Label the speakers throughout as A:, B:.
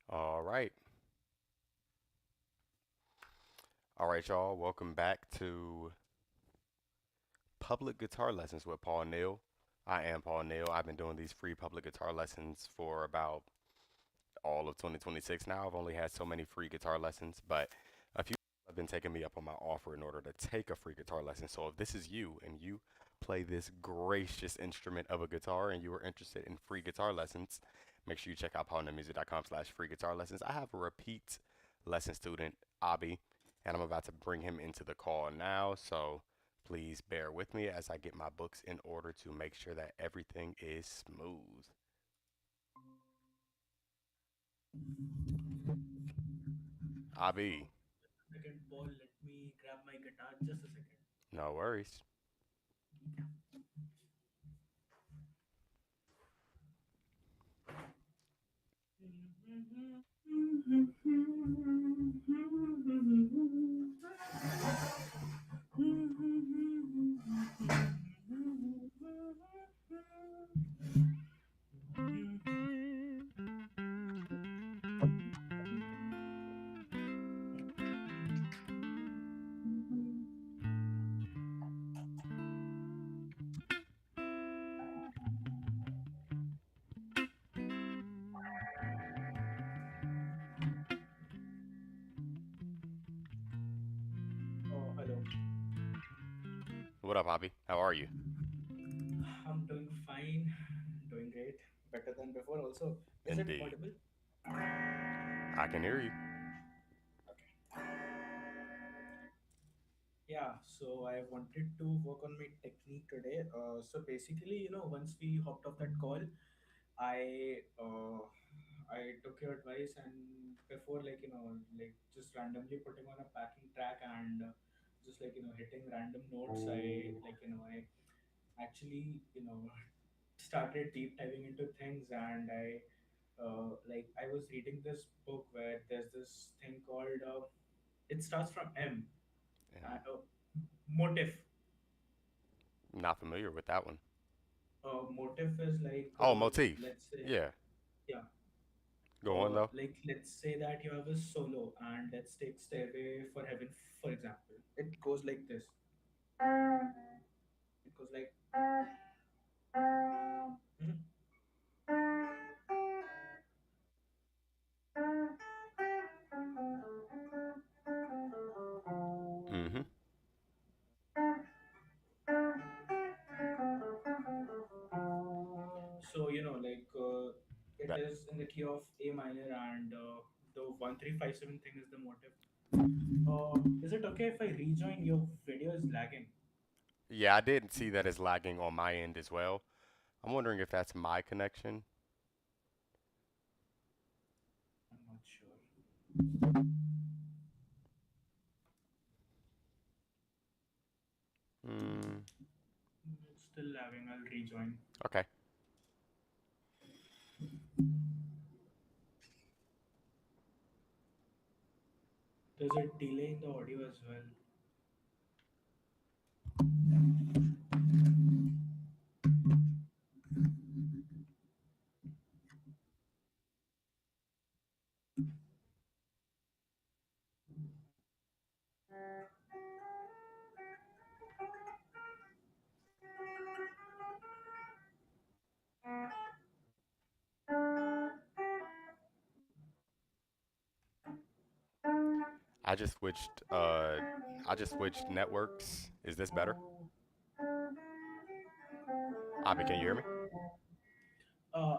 A: All right. All right, y'all. Welcome back to Public Guitar Lessons with Paul Neal. I am Paul Neal. I've been doing these free public guitar lessons for about all of 2026 now. I've only had so many free guitar lessons, but a few people have been taking me up on my offer in order to take a free guitar lesson. So if this is you and you play this gracious instrument of a guitar and you are interested in free guitar lessons, make sure you check out paulnealmusic.com/free guitar lessons. I have a repeat lesson student, Abi, and I'm about to bring him into the call now. So please bear with me as I get my books in order to make sure that everything is smooth. Abi,
B: Second, Paul, let me grab my guitar. Just a second.
A: no worries.
B: Oh, hello.
A: What up, Abi? How are you?
B: I'm doing fine, doing great, better than before. Also, is it
A: Indeed.
B: audible?
A: I can hear you.
B: Okay. Yeah, so I wanted to work on my technique today. So basically, once we hopped off that call, I took your advice, and before, like just randomly putting on a backing track and just hitting random notes, I actually started deep diving into things, and I was reading this book where there's this thing called it starts from M,
A: Um,
B: motif.
A: Not familiar with that one.
B: Motif is like,
A: Oh, motif.
B: let's say,
A: Yeah.
B: yeah,
A: Go on though.
B: like let's say that you have a solo, and let's take Stairway for Heaven, for example. It goes like this. It goes like. Mhm.
A: Mm-hmm.
B: So it
A: That.
B: is in the key of A minor, and the 1357 thing is the motive. Is it okay if I rejoin? Your video is lagging.
A: Yeah, I did see that it's lagging on my end as well. I'm wondering if that's my connection.
B: I'm not sure.
A: Mm,
B: It's still lagging. I'll rejoin.
A: okay.
B: There's a delay in the audio as well.
A: I just switched. I just switched networks. Is this better? Abi, can you hear me?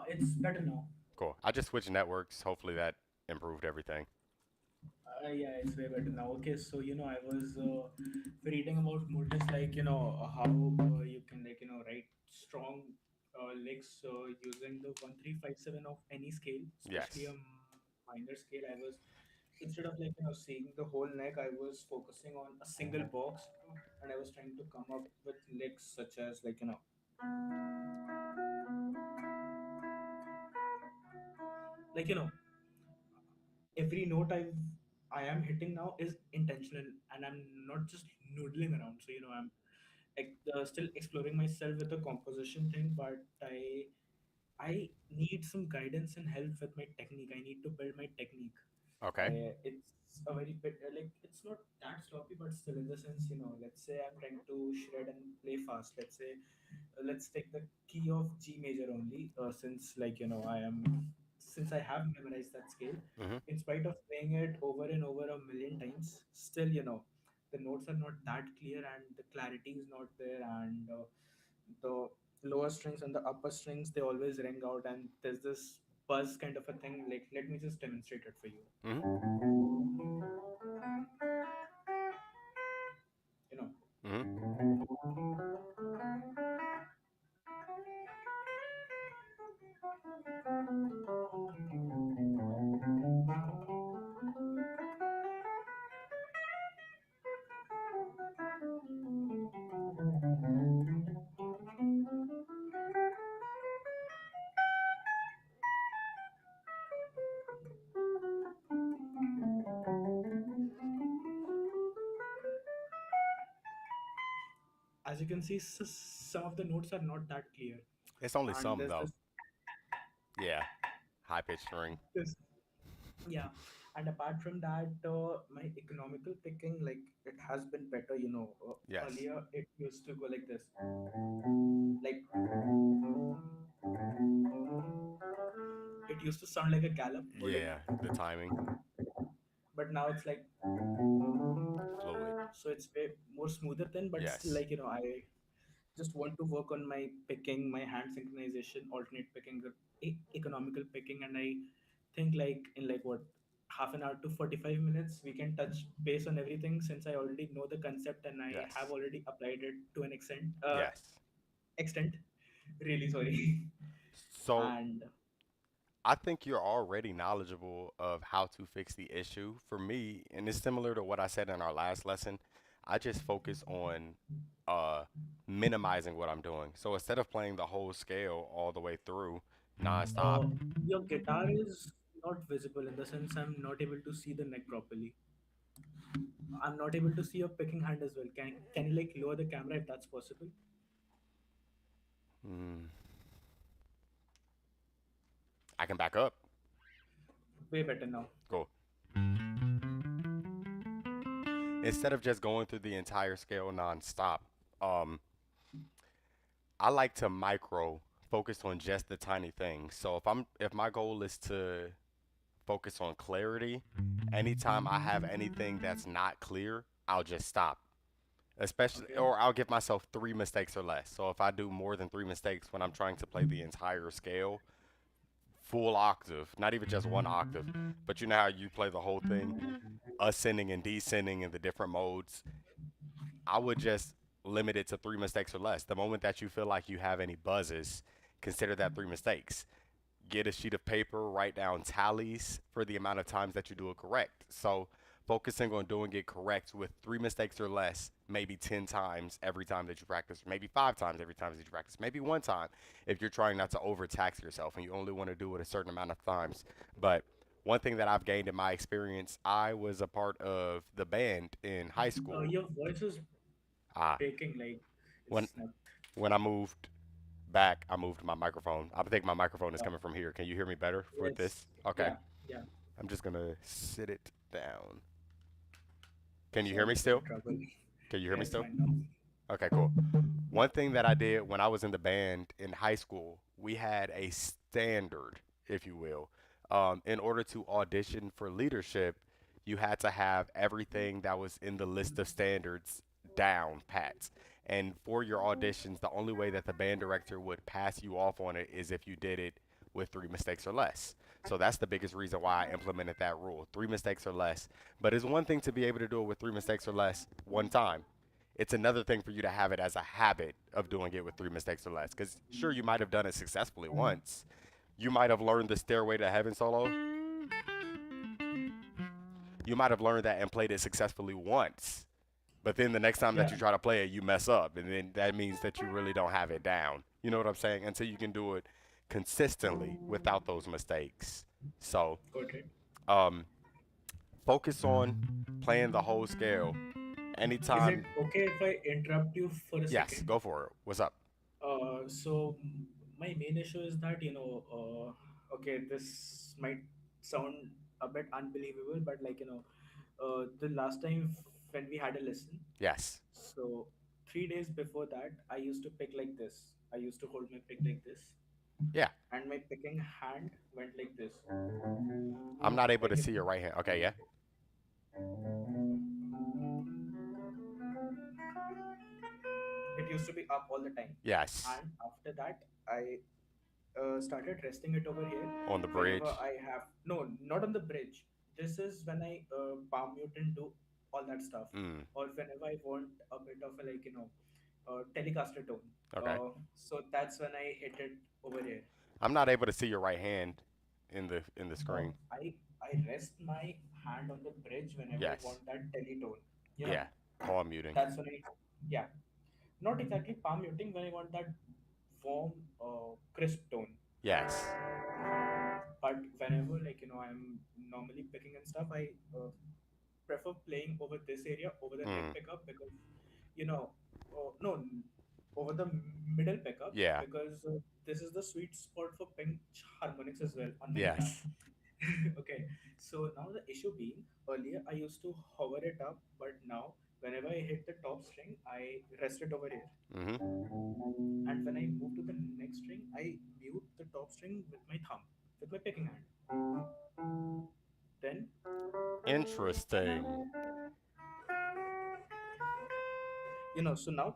B: It's better now.
A: Cool. I just switched networks. Hopefully that improved everything.
B: Yeah, it's way better now. Okay, so I was reading about motives, like how you can write strong licks using the 1357 of any scale, especially
A: Yes.
B: a minor scale. I was, instead of seeing the whole neck, I was focusing on a single box, and I was trying to come up with licks such as like you know every note I am hitting now is intentional, and I'm not just noodling around. So I'm still exploring myself with the composition thing, but I need some guidance and help with my technique. I need to build my technique.
A: Okay.
B: It's a very bit like it's not that sloppy, but still in the sense, let's say I'm trying to shred and play fast. Let's say, let's take the key of G major only, since since I have memorized that scale.
A: Mm-hmm.
B: In spite of playing it over and over a million times, still, the notes are not that clear and the clarity is not there, and the lower strings and the upper strings, they always ring out, and there's this buzz kind of a thing. Like, let me just demonstrate it for you.
A: Mm-hmm.
B: You know.
A: Mm-hmm.
B: As you can see, some of the notes are not that clear,
A: It's only
B: and
A: some
B: there's
A: though. Yeah. High pitched string.
B: this yeah. And apart from that, my economical picking, like, it has been better.
A: Yes.
B: Earlier it used to go like this, like it used to sound like a gallop bullet,
A: Yeah. The timing.
B: but now it's like,
A: Fluid.
B: so it's way more smoother than, but still,
A: Yes.
B: like, I just want to work on my picking, my hand synchronization, alternate picking, the economical picking, and I think, like, in like what, half an hour to 45 minutes, we can touch base on everything, since I already know the concept and I have
A: Yes.
B: already applied it to an
A: Yes.
B: extent. Really sorry.
A: So
B: And
A: I think you're already knowledgeable of how to fix the issue. For me, and it's similar to what I said in our last lesson, I just focus on uh minimizing what I'm doing. So instead of playing the whole scale all the way through nonstop,
B: uh, your guitar is not visible, in the sense I'm not able to see the neck properly. I'm not able to see your picking hand as well. Can you, like, lower the camera if that's possible?
A: mm, I can back up.
B: Way better now.
A: Go. Instead of just going through the entire scale nonstop, um, I like to micro focus on just the tiny things. So if my goal is to focus on clarity, anytime I have anything that's not clear, I'll just stop. Especially,
B: Okay.
A: or I'll give myself three mistakes or less. So if I do more than three mistakes when I'm trying to play the entire scale, full octave, not even just one octave, but you know how you play the whole thing, ascending and descending in the different modes, I would just limit it to three mistakes or less. The moment that you feel like you have any buzzes, consider that three mistakes. Get a sheet of paper, write down tallies for the amount of times that you do it correct. So focusing on doing it correct with three mistakes or less, maybe 10 times every time that you practice, maybe five times every time that you practice, maybe one time if you're trying not to overtax yourself and you only want to do it a certain amount of times. But one thing that I've gained in my experience, I was a part of the band in high school.
B: Your voice is
A: Ah,
B: breaking, like,
A: when
B: it's not.
A: when I moved back, I moved my microphone. I think my microphone is
B: Uh,
A: coming from here. Can you hear me better with
B: yes.
A: this? Okay.
B: Yeah. Yeah.
A: I'm just gonna sit it down. Can you hear me
B: Sorry for the
A: still?
B: trouble.
A: Can you hear
B: Yeah,
A: me
B: it's
A: still?
B: fine now.
A: Okay, cool. One thing that I did when I was in the band in high school, we had a standard, if you will. In order to audition for leadership, you had to have everything that was in the list of standards down pat. And for your auditions, the only way that the band director would pass you off on it is if you did it with three mistakes or less. So that's the biggest reason why I implemented that rule, three mistakes or less. But it's one thing to be able to do it with three mistakes or less one time. It's another thing for you to have it as a habit of doing it with three mistakes or less. Because sure, you might have done it successfully once. You might have learned the Stairway to Heaven solo. You might have learned that and played it successfully once. But then the next time that
B: Yeah,
A: you try to play it, you mess up. And then that means that you really don't have it down. You know what I'm saying? Until you can do it consistently without those mistakes. So,
B: got it.
A: um, focus on playing the whole scale.
B: Is it
A: Anytime,
B: okay if I interrupt you for a
A: yes,
B: second?
A: go for it. What's up?
B: So my main issue is that okay, this might sound a bit unbelievable, but the last time when we had a lesson,
A: Yes.
B: so 3 days before that, I used to pick like this. I used to hold my pick like this,
A: Yeah.
B: and my picking hand went like this.
A: I'm not able
B: Like
A: to see your right hand. Okay, yeah.
B: it used to be up all the time,
A: Yes.
B: and after that, I started resting it over here
A: On the
B: whenever
A: bridge.
B: I have no, not on the bridge. This is when I palm mute and do all that stuff,
A: Mm.
B: or whenever I want a bit of a telecaster tone.
A: Okay.
B: So that's when I hit it over here.
A: I'm not able to see your right hand in the screen.
B: No, I rest my hand on the bridge whenever I
A: Yes.
B: want that teletone. You know,
A: Yeah. Palm muting.
B: that's when I yeah, not exactly palm muting when I want that warm, crisp tone.
A: Yes.
B: But whenever I'm normally picking and stuff, I prefer playing over this area over the neck
A: Mm.
B: pickup because no, over the middle pickup
A: Yeah.
B: because this is the sweet spot for pinch harmonics as well on my guitar.
A: Yes.
B: Okay, so now the issue being, earlier I used to hover it up, but now whenever I hit the top string, I rest it over here,
A: Mhm.
B: and when I move to the next string, I mute the top string with my thumb, with my picking hand. Then,
A: Interesting.
B: so now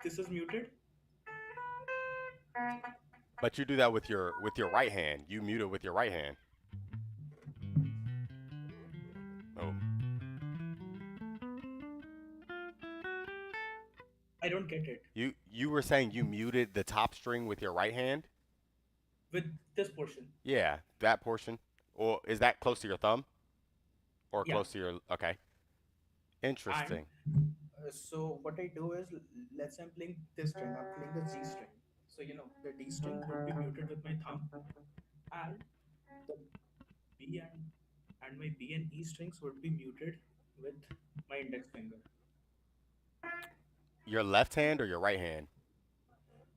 B: this is muted.
A: But you do that with your right hand. You mute it with your right hand. Oh.
B: I don't get it
A: You were saying you muted the top string with your right hand?
B: with this portion.
A: Yeah, that portion. Or is that close to your thumb or
B: Yeah,
A: close to your okay.
B: and
A: Interesting.
B: so what I do is, let's say I'm playing this string, I'm playing the G string. So the D string would be muted with my thumb, and the B and my B and E strings would be muted with my index finger.
A: Your left hand or your right hand?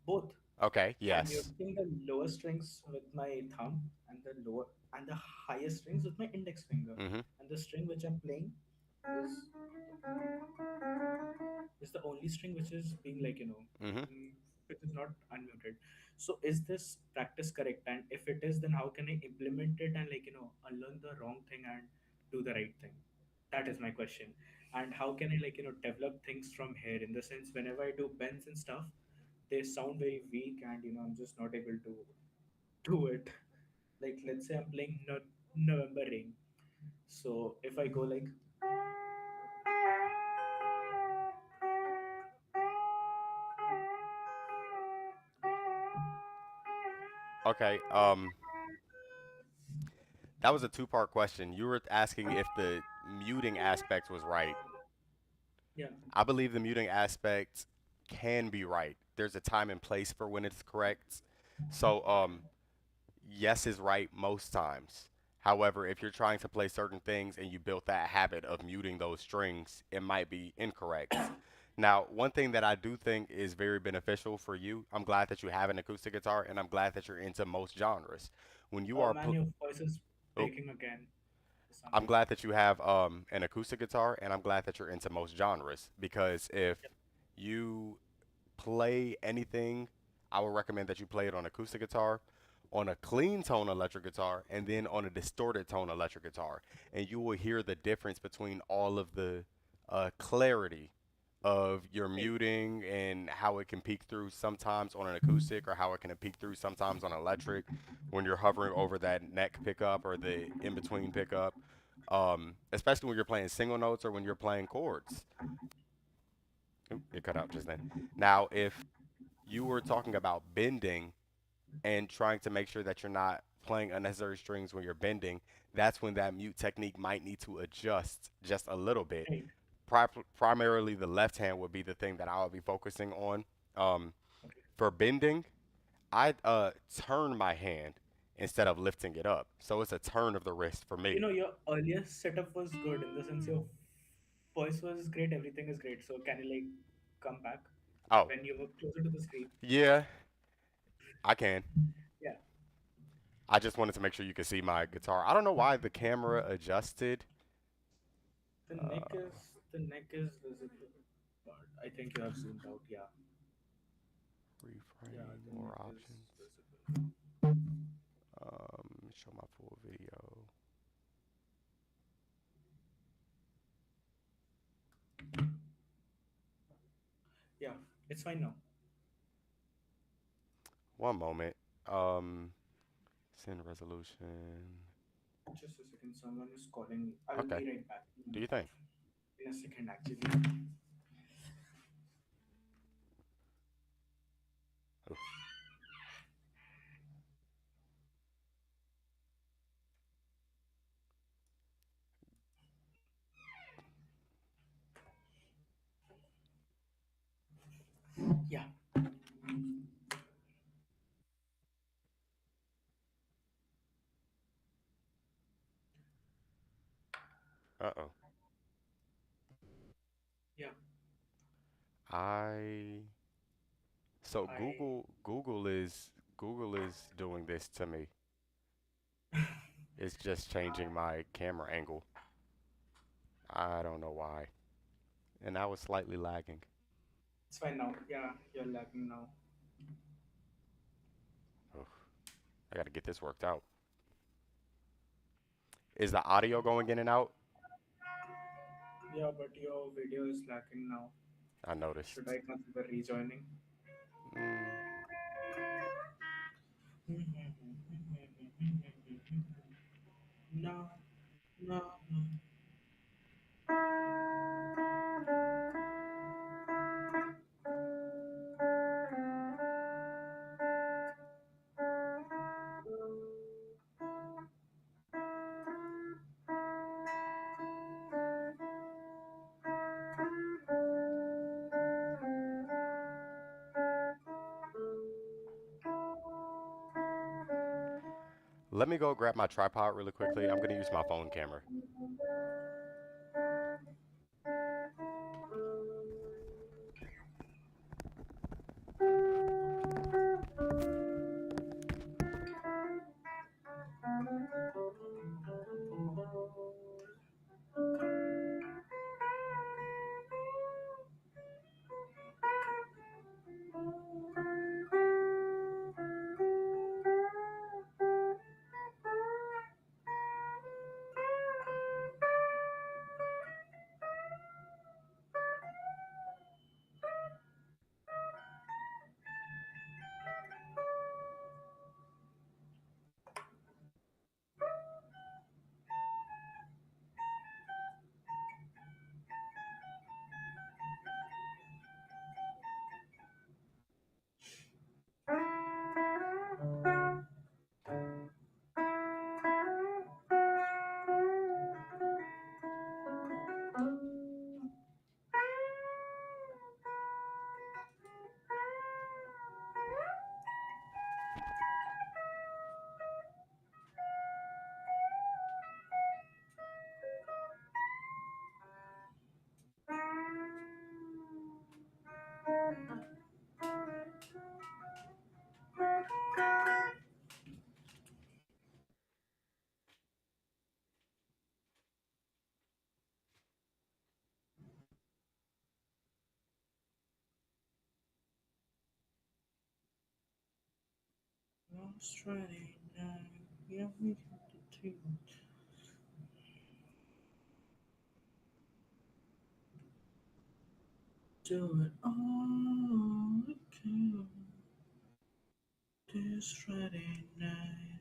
B: Both.
A: Okay,
B: I'm
A: yes.
B: muting the lower strings with my thumb and the highest strings with my index finger.
A: Mhm.
B: And the string which I'm playing is is the only string which is being
A: Mhm.
B: which is not unmuted. So is this practice correct? And if it is, then how can I implement it and unlearn the wrong thing and do the right thing? That is my question. And how can I develop things from here, in the sense whenever I do bends and stuff, they sound very weak, and I'm just not able to do it. Like, let's say I'm playing November Rain. So if I go like,
A: Okay. That was a two-part question. You were asking if the muting aspect was right.
B: yeah,
A: I believe the muting aspect can be right. There's a time and place for when it's correct. So, yes is right most times. However, if you're trying to play certain things and you built that habit of muting those strings, it might be incorrect. Now, one thing that I do think is very beneficial for you, I'm glad that you have an acoustic guitar and I'm glad that you're into most genres. When you
B: oh
A: are
B: man, your voice is
A: oh,
B: breaking again for some
A: I'm
B: reason.
A: glad that you have an acoustic guitar and I'm glad that you're into most genres because if
B: Yep.
A: you play anything, I would recommend that you play it on acoustic guitar, on a clean tone electric guitar, and then on a distorted tone electric guitar. And you will hear the difference between all of the clarity of your
B: Right.
A: muting and how it can peek through sometimes on an acoustic or how it can peek through sometimes on electric when you're hovering over that neck pickup or the in between pickup. Especially when you're playing single notes or when you're playing chords. Oop, it cut out just then. Now, if you were talking about bending and trying to make sure that you're not playing unnecessary strings when you're bending, that's when that mute technique might need to adjust just a little bit.
B: Right.
A: Primarily, the left hand would be the thing that I would be focusing on. Um,
B: Okay.
A: for bending, I turn my hand instead of lifting it up, so it's a turn of the wrist for me.
B: Your earlier setup was good, in the sense your voice was great, everything is great. So can you come back
A: Oh,
B: when you were closer to the screen?
A: yeah. I can.
B: Yeah,
A: I just wanted to make sure you could see my guitar. I don't know why the camera adjusted. Uh,
B: the neck is visible, but I think you have zoomed out. Yeah, yeah,
A: reframe,
B: the
A: more
B: neck is
A: options.
B: visible.
A: Show my full video.
B: Yeah, it's fine now.
A: One moment. Um, Send resolution.
B: Just a second, someone is calling me. I'll
A: Okay.
B: be right back
A: Do you think?
B: in a second, actually.
A: Ooh.
B: Yeah,
A: Uh-oh.
B: yeah.
A: I so
B: I
A: Google is doing this to me. It's just changing my camera angle. I don't know why. And I was slightly lagging.
B: it's fine now. Yeah, you're lagging now.
A: Ugh, I gotta get this worked out. Is the audio going in and out?
B: Yeah, but your video is lagging now.
A: I
B: Should
A: noticed.
B: I consider rejoining?
A: Mm,
B: No, no, no.
A: let me go grab my tripod really quickly. I'm gonna use my phone camera.
B: Australia, yeah, we can do it all again this Friday night.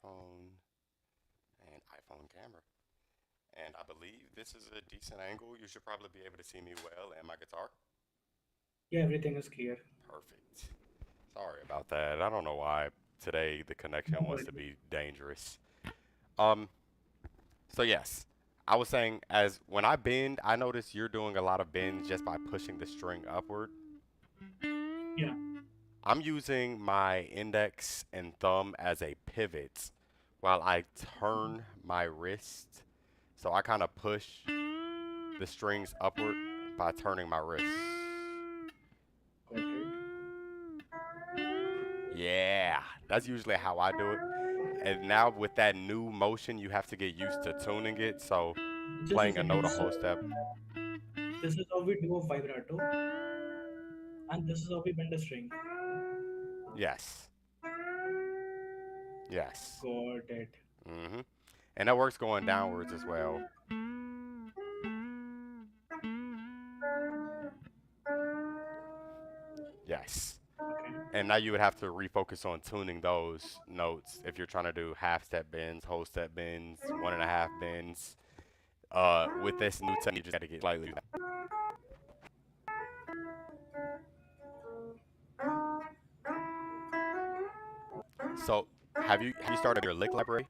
A: iPhone and iPhone camera. And I believe this is a decent angle. You should probably be able to see me well and my guitar.
B: Yeah, everything is clear.
A: Perfect. Sorry about that. I don't know why today the connection
B: No
A: wants to
B: worries.
A: be dangerous. Um, so yes, I was saying as when I bend, I notice you're doing a lot of bends just by pushing the string upward.
B: Yeah.
A: I'm using my index and thumb as a pivot while I turn my wrist. So I kind of push the strings upward by turning my wrist.
B: Got it.
A: Yeah, that's usually how I do it. And now with that new motion, you have to get used to tuning it. So
B: Just a
A: playing a note
B: second.
A: a whole step.
B: This is how we do a vibrato, and this is how we bend a string.
A: Yes, yes.
B: Got it.
A: hmm And that works going downwards as well. Yes.
B: Okay.
A: And now you would have to refocus on tuning those notes if you're trying to do half step bends, whole step bends, 1.5 bends. With this new technique, you just got to get slightly. So have you started your lick library?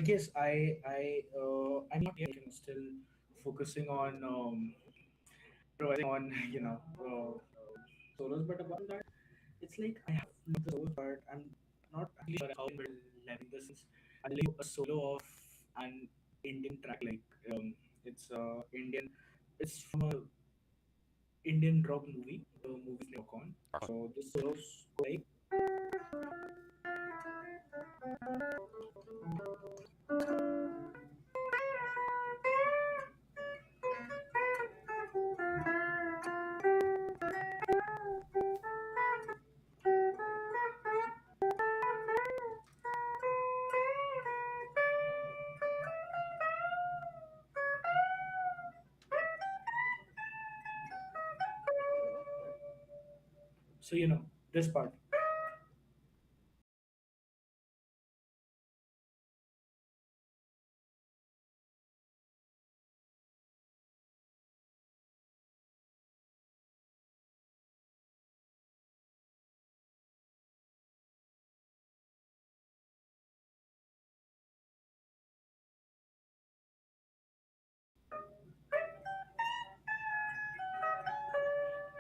B: Yes, I'm not yet, still focusing on improvising on, solos. But about that, it's like I have the solo part. I'm not actually sure how I'm learning this. I'll leave a solo of an Indian track, like it's Indian. It's from a Indian rock movie. The movie's name Con. So the solos go like. So this part.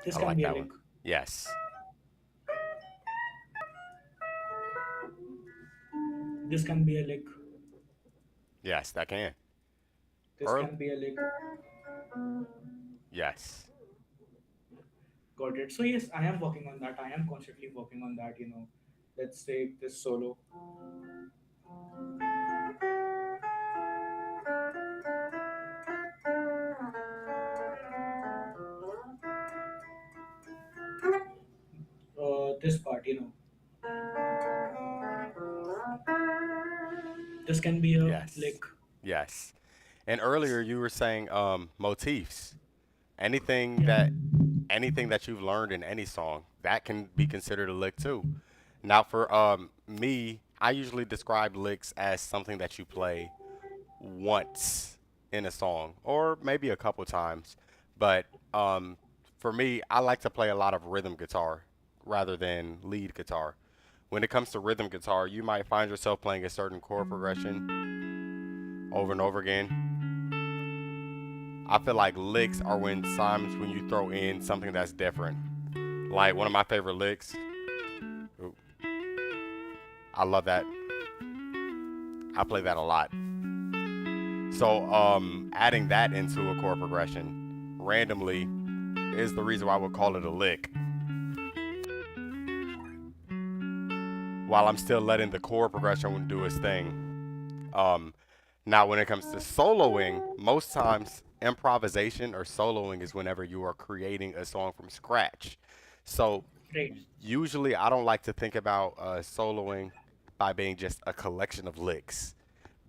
B: This
A: I
B: can
A: like
B: be a
A: that one.
B: lick.
A: Yes.
B: This can be a lick.
A: Yes, that can.
B: This
A: Earl?
B: can be a lick.
A: Yes.
B: Got it. So yes, I am working on that. I am constantly working on that. Let's take this solo. This part. This can be a
A: Yes.
B: lick.
A: Yes. And earlier you were saying motifs. Anything
B: Yeah.
A: that anything that you've learned in any song, that can be considered a lick too. Now for me, I usually describe licks as something that you play once in a song or maybe a couple times. But um for me, I like to play a lot of rhythm guitar rather than lead guitar. When it comes to rhythm guitar, you might find yourself playing a certain chord progression over and over again. I feel like licks are when times when you throw in something that's different. Like one of my favorite licks. Ooh, I love that. I play that a lot. So adding that into a chord progression randomly is the reason why I would call it a lick. While I'm still letting the chord progression do its thing. Um, Now, when it comes to soloing, most times improvisation or soloing is whenever you are creating a song from scratch. So,
B: Right.
A: usually I don't like to think about soloing by being just a collection of licks.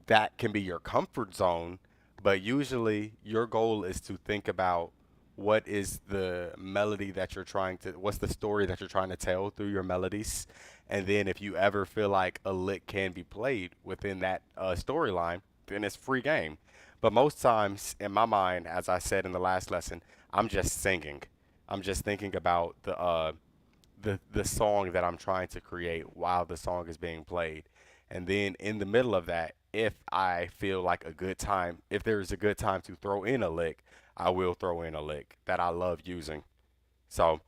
A: That can be your comfort zone, but usually your goal is to think about what is the melody that you're trying to, what's the story that you're trying to tell through your melodies. And then if you ever feel like a lick can be played within that storyline, then it's free game. But most times in my mind, as I said in the last lesson, I'm just singing. I'm just thinking about the song that I'm trying to create while the song is being played. And then in the middle of that, if I feel like a good time, if there's a good time to throw in a lick, I will throw in a lick that I love using. So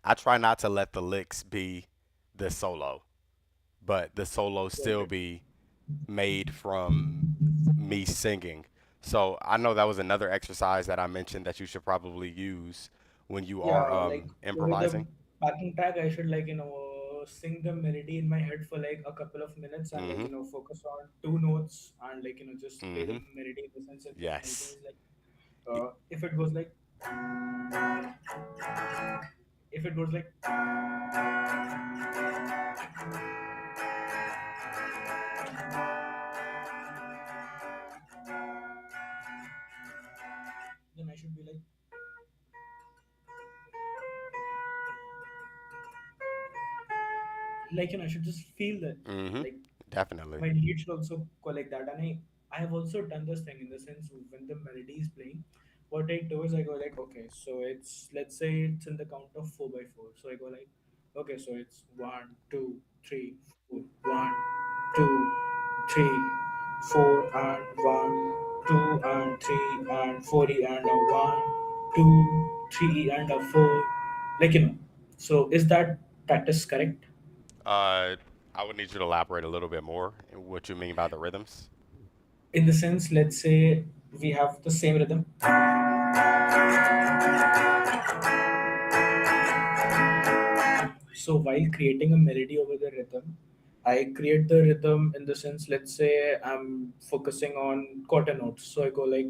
A: I try not to let the licks be the solo, but the solo
B: Got
A: still
B: it.
A: be made from me singing. So I know that was another exercise that I mentioned that you should probably use when you are
B: Yeah, like over the
A: improvising.
B: backing track, I should like sing the melody in my head for like a couple of minutes and like
A: Mm-hmm.
B: focus on two notes and like just play the
A: Mm-hmm.
B: melody in the sense if the melody
A: Yes.
B: is like if it goes like if it goes like then I should be like I should just feel that
A: Mm-hmm.
B: like
A: Definitely.
B: my lead should also go like that. And I have also done this thing in the sense when the melody is playing, what I do is I go like, okay, so it's let's say it's in the count of 4 by 4. So I go like, okay, so it's 1, 2, 3, 4, 1, 2, 3, 4, and 1, 2, and 3, and 4, and a 1, 2, 3, and a 4. Like So is that is correct?
A: Uh, I would need you to elaborate a little bit more in what you mean by the rhythms.
B: In the sense, let's say we have the same rhythm. So while creating a melody over the rhythm, I create the rhythm in the sense, let's say I'm focusing on quarter notes. So I go like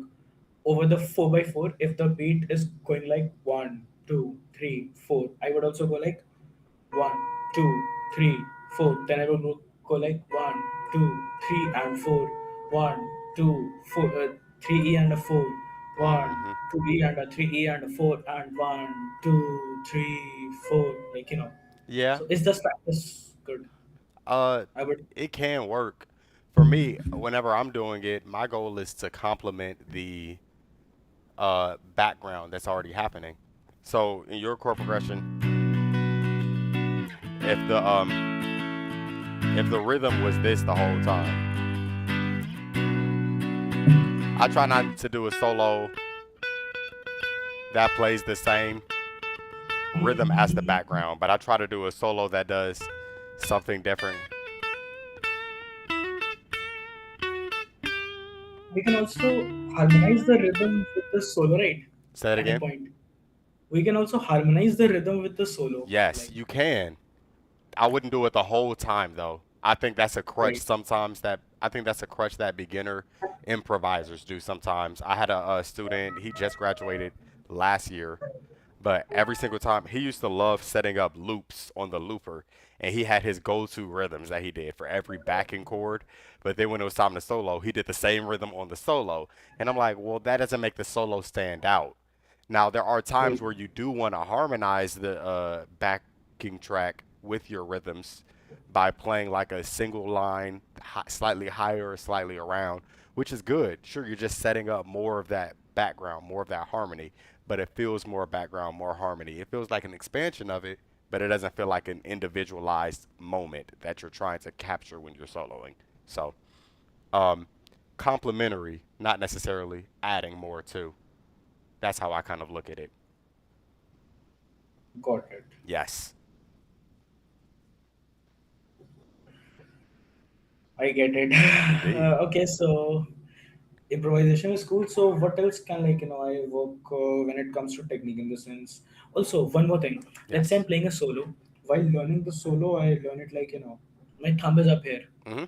B: over the 4 by 4. If the beat is going like 1, 2, 3, 4, I would also go like 1, 2, 3, 4. Then I would go like 1, 2, 3, and 4. 1, 2, 4, 3 E and a 4. One,
A: Mm-hmm.
B: 2 E and a 3 E and a 4 and 1, 2, 3, 4.
A: Yeah.
B: So is this practice good?
A: Uh,
B: I would.
A: it can work. For me, whenever I'm doing it, my goal is to complement the background that's already happening. So in your chord progression, if the rhythm was this the whole time, I try not to do a solo that plays the same rhythm as the background, but I try to do a solo that does something different.
B: We can also harmonize the rhythm with the solo, right?
A: Say that
B: At a
A: again.
B: point. We can also harmonize the rhythm with the solo.
A: Yes,
B: Like,
A: you can. I wouldn't do it the whole time though. I think that's a crutch
B: right.
A: sometimes that I think that's a crutch that beginner improvisers do sometimes. I had a student, he just graduated last year, but every single time he used to love setting up loops on the looper and he had his go-to rhythms that he did for every backing chord. But then when it was time to solo, he did the same rhythm on the solo. And I'm like, well, that doesn't make the solo stand out. Now, there are times
B: Right.
A: where you do want to harmonize the backing track with your rhythms by playing like a single line, slightly higher or slightly around, which is good. Sure, you're just setting up more of that background, more of that harmony, but it feels more background, more harmony. It feels like an expansion of it, but it doesn't feel like an individualized moment that you're trying to capture when you're soloing. So, um, complementary, not necessarily adding more to. That's how I kind of look at it.
B: Got it.
A: Yes.
B: I get it.
A: Indeed.
B: Okay, so improvisation is cool. So what else can I work when it comes to technique in the sense? Also, one more thing. Let's say I'm
A: Yes.
B: playing a solo. While learning the solo, I learn it like my thumb is up here.
A: Hmm.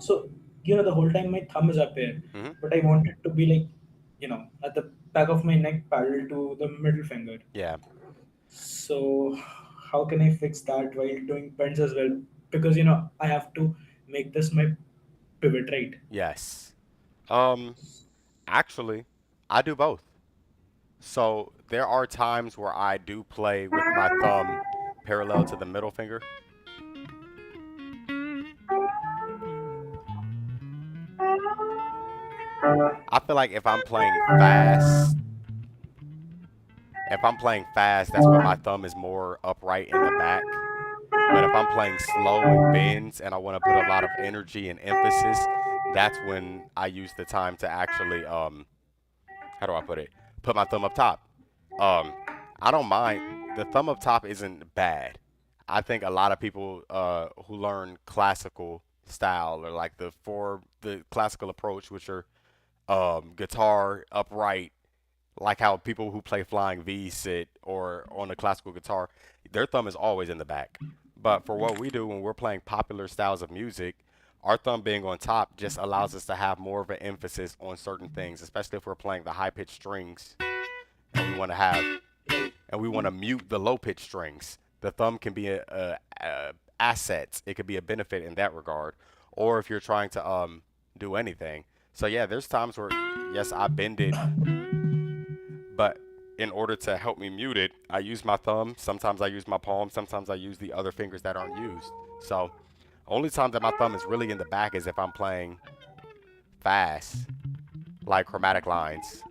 B: So the whole time my thumb is up here,
A: Hmm.
B: but I want it to be like. at the back of my neck parallel to the middle finger.
A: Yeah.
B: So how can I fix that while doing bends as well? Because I have to make this my pivot, right?
A: Yes. Um, Actually, I do both. So there are times where I do play with my thumb parallel to the middle finger. I feel like if I'm playing fast, that's where my thumb is more upright in the back. But if I'm playing slow and bends and I want to put a lot of energy and emphasis, that's when I use the time to actually how do I put it? Put my thumb up top. Um, I don't mind. The thumb up top isn't bad. I think a lot of people who learn classical style or like the classical approach, which are guitar upright, like how people who play flying V sit or on a classical guitar, their thumb is always in the back. But for what we do when we're playing popular styles of music, our thumb being on top just allows us to have more of an emphasis on certain things, especially if we're playing the high pitched strings and we want to have and we want to mute the low pitched strings. The thumb can be a asset. It could be a benefit in that regard. Or if you're trying to do anything. So yeah, there's times where yes, I bend it, but in order to help me mute it, I use my thumb. Sometimes I use my palm. Sometimes I use the other fingers that aren't used. So only time that my thumb is really in the back is if I'm playing fast, like chromatic lines.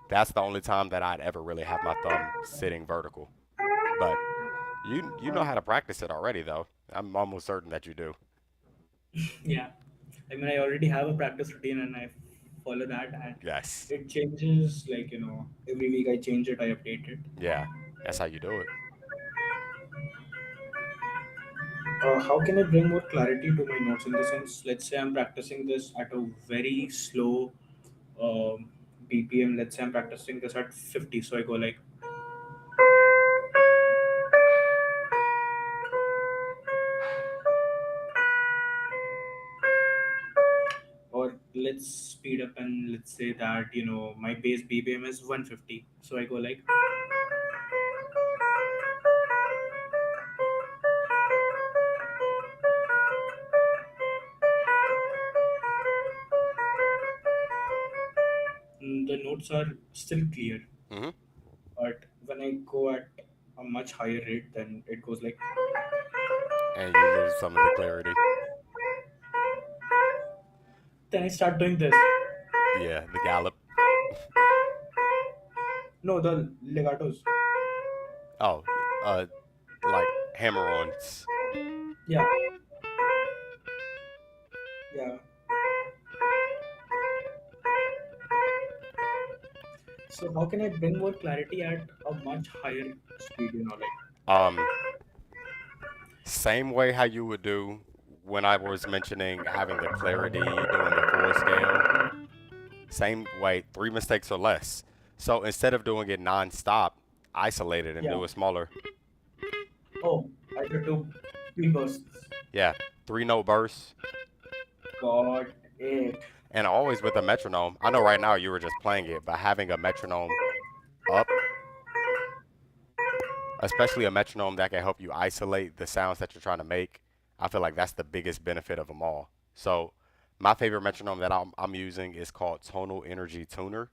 A: That's the only time that I'd ever really have my thumb sitting vertical. But you know how to practice it already though. I'm almost certain that you do.
B: Yeah, I mean, I already have a practice routine and I follow that, and
A: Yes.
B: it changes like every week. I change it, I update it.
A: Yeah. That's how you do it.
B: How can I bring more clarity to my notes? In the sense, let's say I'm practicing this at a very slow um, BPM. Let's say I'm practicing this at 50, so I go like, or let's speed up and let's say that my base BPM is 150, so I go like, the notes are still clear,
A: Mhm.
B: but when I go at a much higher rate, then it goes like,
A: And you lose some of the clarity.
B: then I start doing this.
A: Yeah, the gallop.
B: No, the legatos.
A: Oh, uh like hammer-ons.
B: Yeah, yeah. So how can I bring more clarity at a much higher speed? Like,
A: Um Same way how you would do when I was mentioning having the clarity doing the full scale. Same way, three mistakes or less. So instead of doing it non-stop, isolate it and
B: yeah.
A: do it smaller.
B: Oh, I could do pre-bursts.
A: Yeah, three note bursts.
B: Got it.
A: And always with a metronome. I know right now you were just playing it, but having a metronome up, especially a metronome that can help you isolate the sounds that you're trying to make, I feel like that's the biggest benefit of them all. So my favorite metronome that I'm using is called Tonal Energy Tuner.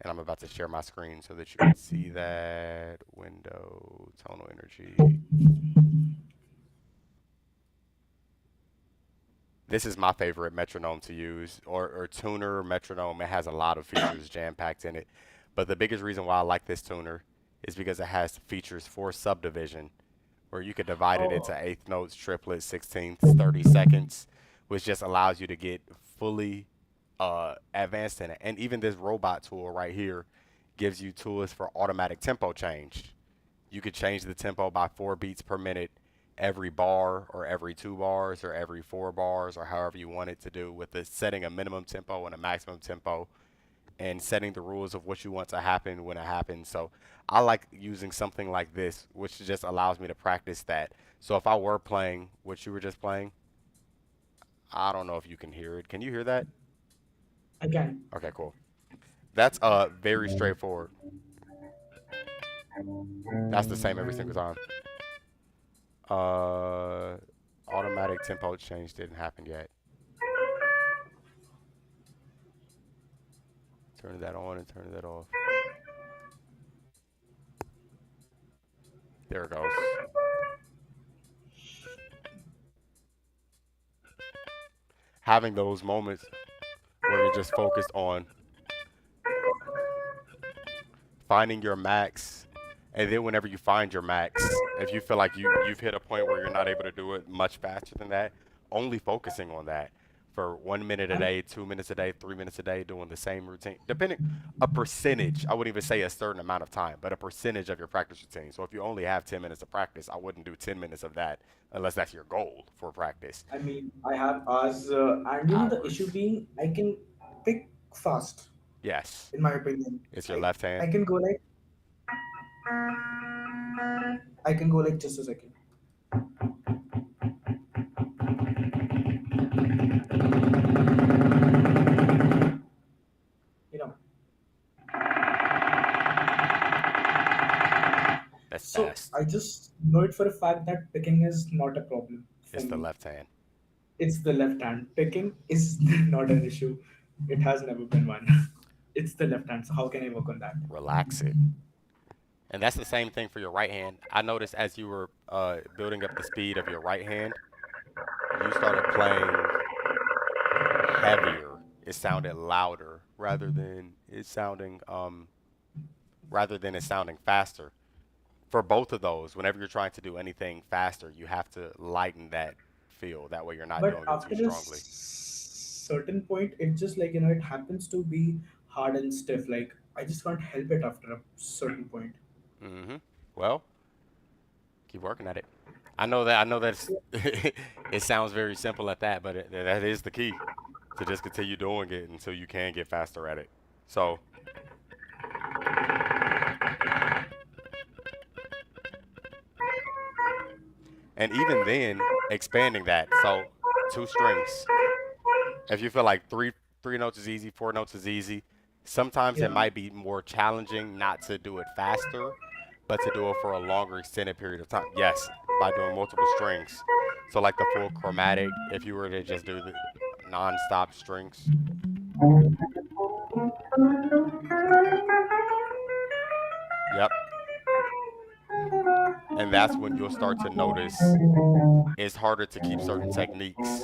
A: And I'm about to share my screen so that you can see that window, tonal energy. This is my favorite metronome to use, or tuner metronome. It has a lot of features jam packed in it. But the biggest reason why I like this tuner is because it has features for subdivision, where you could divide it
B: Oh,
A: into eighth notes, triplets, sixteenths, 30 seconds, which just allows you to get fully advanced in it. And even this robot tool right here gives you tools for automatic tempo change. You could change the tempo by 4 beats per minute every bar or every 2 bars or every 4 bars or however you want it to do with the setting a minimum tempo and a maximum tempo and setting the rules of what you want to happen when it happens. So I like using something like this, which just allows me to practice that. So if I were playing what you were just playing, I don't know if you can hear it. Can you hear that?
B: I can.
A: Okay, cool. That's very straightforward. That's the same every single time. Uh, Automatic tempo change didn't happen yet. Turn that on and turn that off. There it goes. Having those moments where you're just focused on finding your max, and then whenever you find your max, if you feel like you've hit a point where you're not able to do it much faster than that, only focusing on that for 1 minute a
B: I'm
A: day, 2 minutes a day, 3 minutes a day, doing the same routine, depending a percentage. I wouldn't even say a certain amount of time, but a percentage of your practice routine. So if you only have 10 minutes of practice, I wouldn't do 10 minutes of that unless that's your goal for practice.
B: I mean, I have hours, and the issue
A: Hours.
B: being, I can pick fast,
A: Yes.
B: in my opinion.
A: It's your
B: I
A: left hand.
B: I can go like just a second. You know.
A: That's
B: So
A: fast.
B: I just know it for a fact that picking is not a problem for
A: It's the
B: me.
A: left hand.
B: It's the left hand. Picking is not an issue. It has never been one. It's the left hand. So how can I work on that?
A: Relax it. And that's the same thing for your right hand. I noticed as you were building up the speed of your right hand, you started playing heavier. It sounded louder rather than it sounding faster. For both of those, whenever you're trying to do anything faster, you have to lighten that feel. That way you're not
B: But
A: doing it too
B: after a
A: strongly.
B: certain point, it just like it happens to be hard and stiff. Like I just can't help it after a certain point.
A: Well, keep working at it. I know it sounds very simple at that, but that is the key to just continue doing it until you can get faster at it. So, and even then, expanding that. So, two strings. If you feel like three notes is easy, 4 notes is easy, sometimes it
B: Yeah,
A: might be more challenging not to do it faster, but to do it for a longer extended period of time. Yes, by doing multiple strings. So like the full chromatic, if you were to just do the non-stop strings. Yep. And that's when you'll start to notice it's harder to keep certain techniques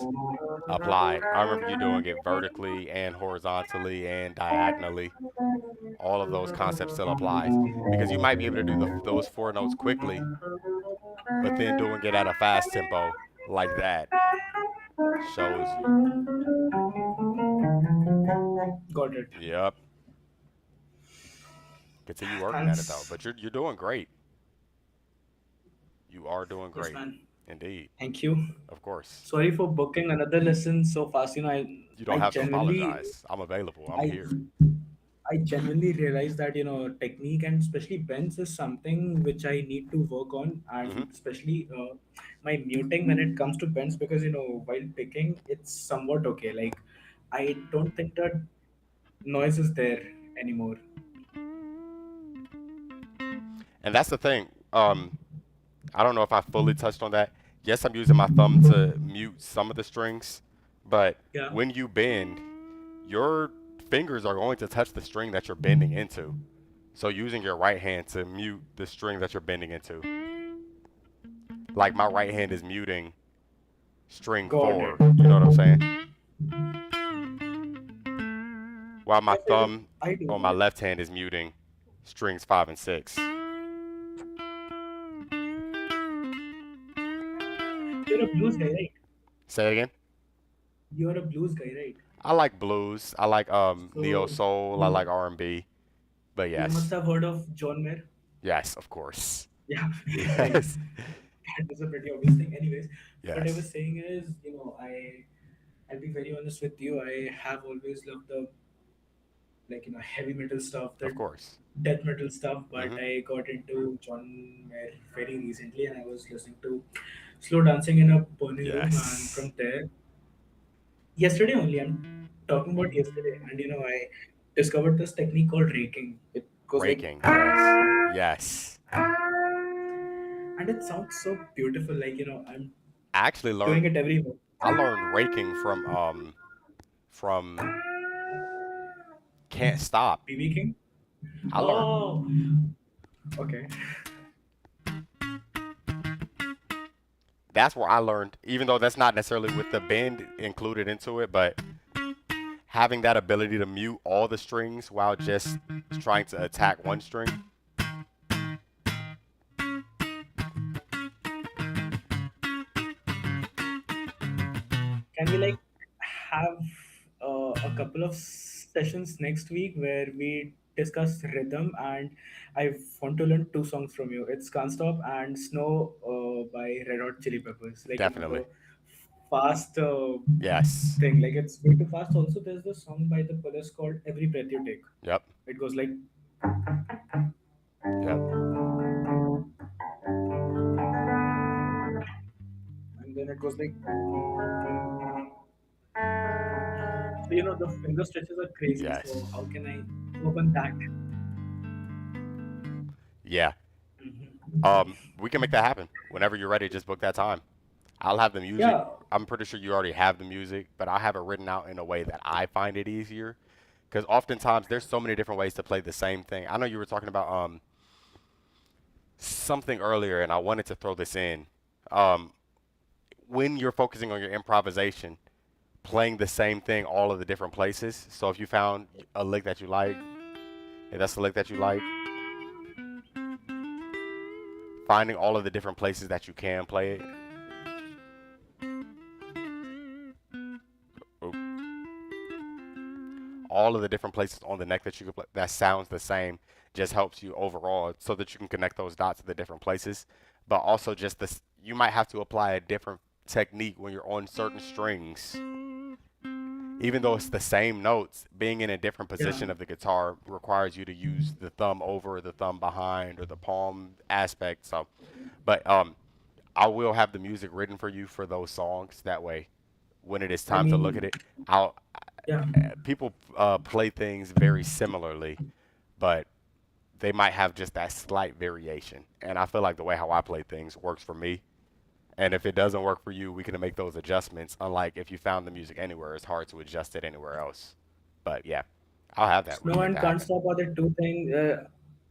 A: applied. I remember you doing it vertically and horizontally and diagonally. All of those concepts still applies because you might be able to do those 4 notes quickly, but then doing it at a fast tempo like that shows you.
B: got it.
A: Yep. Continue working at it though.
B: Thanks.
A: But you're doing great. You are doing
B: Of course,
A: great.
B: man.
A: Indeed.
B: Thank you.
A: Of course.
B: Sorry for booking another lesson so fast.
A: You
B: I
A: don't have to
B: genuinely,
A: apologize. I'm available. I'm
B: I
A: here.
B: I genuinely realized that technique and especially bends is something which I need to work on,
A: Hmm.
B: and especially my muting when it comes to bends, because while picking it's somewhat okay. Like I don't think that noise is there anymore.
A: And that's the thing. I don't know if I fully touched on that. Yes, I'm using my thumb to mute some of the strings, but
B: Yeah,
A: when you bend, your fingers are going to touch the string that you're bending into. So using your right hand to mute the string that you're bending into. Like my right hand is muting string
B: got
A: 4,
B: it.
A: you know what I'm saying? While my
B: Yes,
A: thumb
B: I do.
A: on my left hand is muting strings 5 and 6.
B: You're a blues guy, right?
A: Say it again.
B: You're a blues guy, right?
A: I like blues. I like neo
B: So
A: soul. I
B: you
A: like R&B. But
B: you must
A: yes.
B: have heard of John Mayer.
A: Yes, of course.
B: Yeah, like
A: Yes.
B: that is a pretty obvious thing. Anyways, what I
A: Yes.
B: was saying is, I'll be very honest with you. I have always loved the heavy metal stuff,
A: Of
B: the
A: course.
B: death metal stuff. But
A: Mhm.
B: I got into John Mayer very recently, and I was listening to Slow Dancing in a Burning Room, and
A: Yes.
B: from there, yesterday only. I'm talking about yesterday, and I discovered this technique called raking. It goes like,
A: Raking, yes. Yes.
B: and it sounds so beautiful. Like, I'm
A: I actually learned
B: doing it everywhere.
A: I learned raking from Can't Stop.
B: BB King.
A: I learned
B: Oh, okay.
A: that's where I learned, even though that's not necessarily with the bend included into it, but having that ability to mute all the strings while just trying to attack one string.
B: Can we like have a couple of sessions next week where we discuss rhythm, and I want to learn two songs from you. It's Can't Stop and Snow by Red Hot Chili Peppers. Like,
A: Definitely.
B: the fast
A: Yes.
B: thing. Like, it's way too fast. Also, there's the song by the Police called Every Breath You Take.
A: Yep.
B: It goes like,
A: Yep.
B: and then it goes like, so the finger stretches are crazy. So how
A: Yes.
B: can I work on that?
A: Yeah. We can make that happen. Whenever you're ready, just book that time. I'll have the music.
B: Yeah,
A: I'm pretty sure you already have the music, but I'll have it written out in a way that I find it easier. Because oftentimes there's so many different ways to play the same thing. I know you were talking about something earlier, and I wanted to throw this in. Um, when you're focusing on your improvisation, playing the same thing all of the different places. So if you found a lick that you like, and that's the lick that you like, finding all of the different places that you can play it. Oop. All of the different places on the neck that you can play that sounds the same just helps you overall so that you can connect those dots to the different places. But also just this, you might have to apply a different technique when you're on certain strings. Even though it's the same notes, being in a different
B: yeah.
A: position of the guitar requires you to use the thumb over, the thumb behind, or the palm aspect. So, but I will have the music written for you for those songs. That way, when it is
B: I
A: time to look at
B: mean,
A: it, I'll
B: yeah.
A: people play things very similarly, but they might have just that slight variation. And I feel like the way how I play things works for me. And if it doesn't work for you, we can make those adjustments. Unlike if you found the music anywhere, it's hard to adjust it anywhere else. But yeah, I'll have that. We
B: Snow
A: can make
B: and
A: that
B: Can't
A: happen.
B: Stop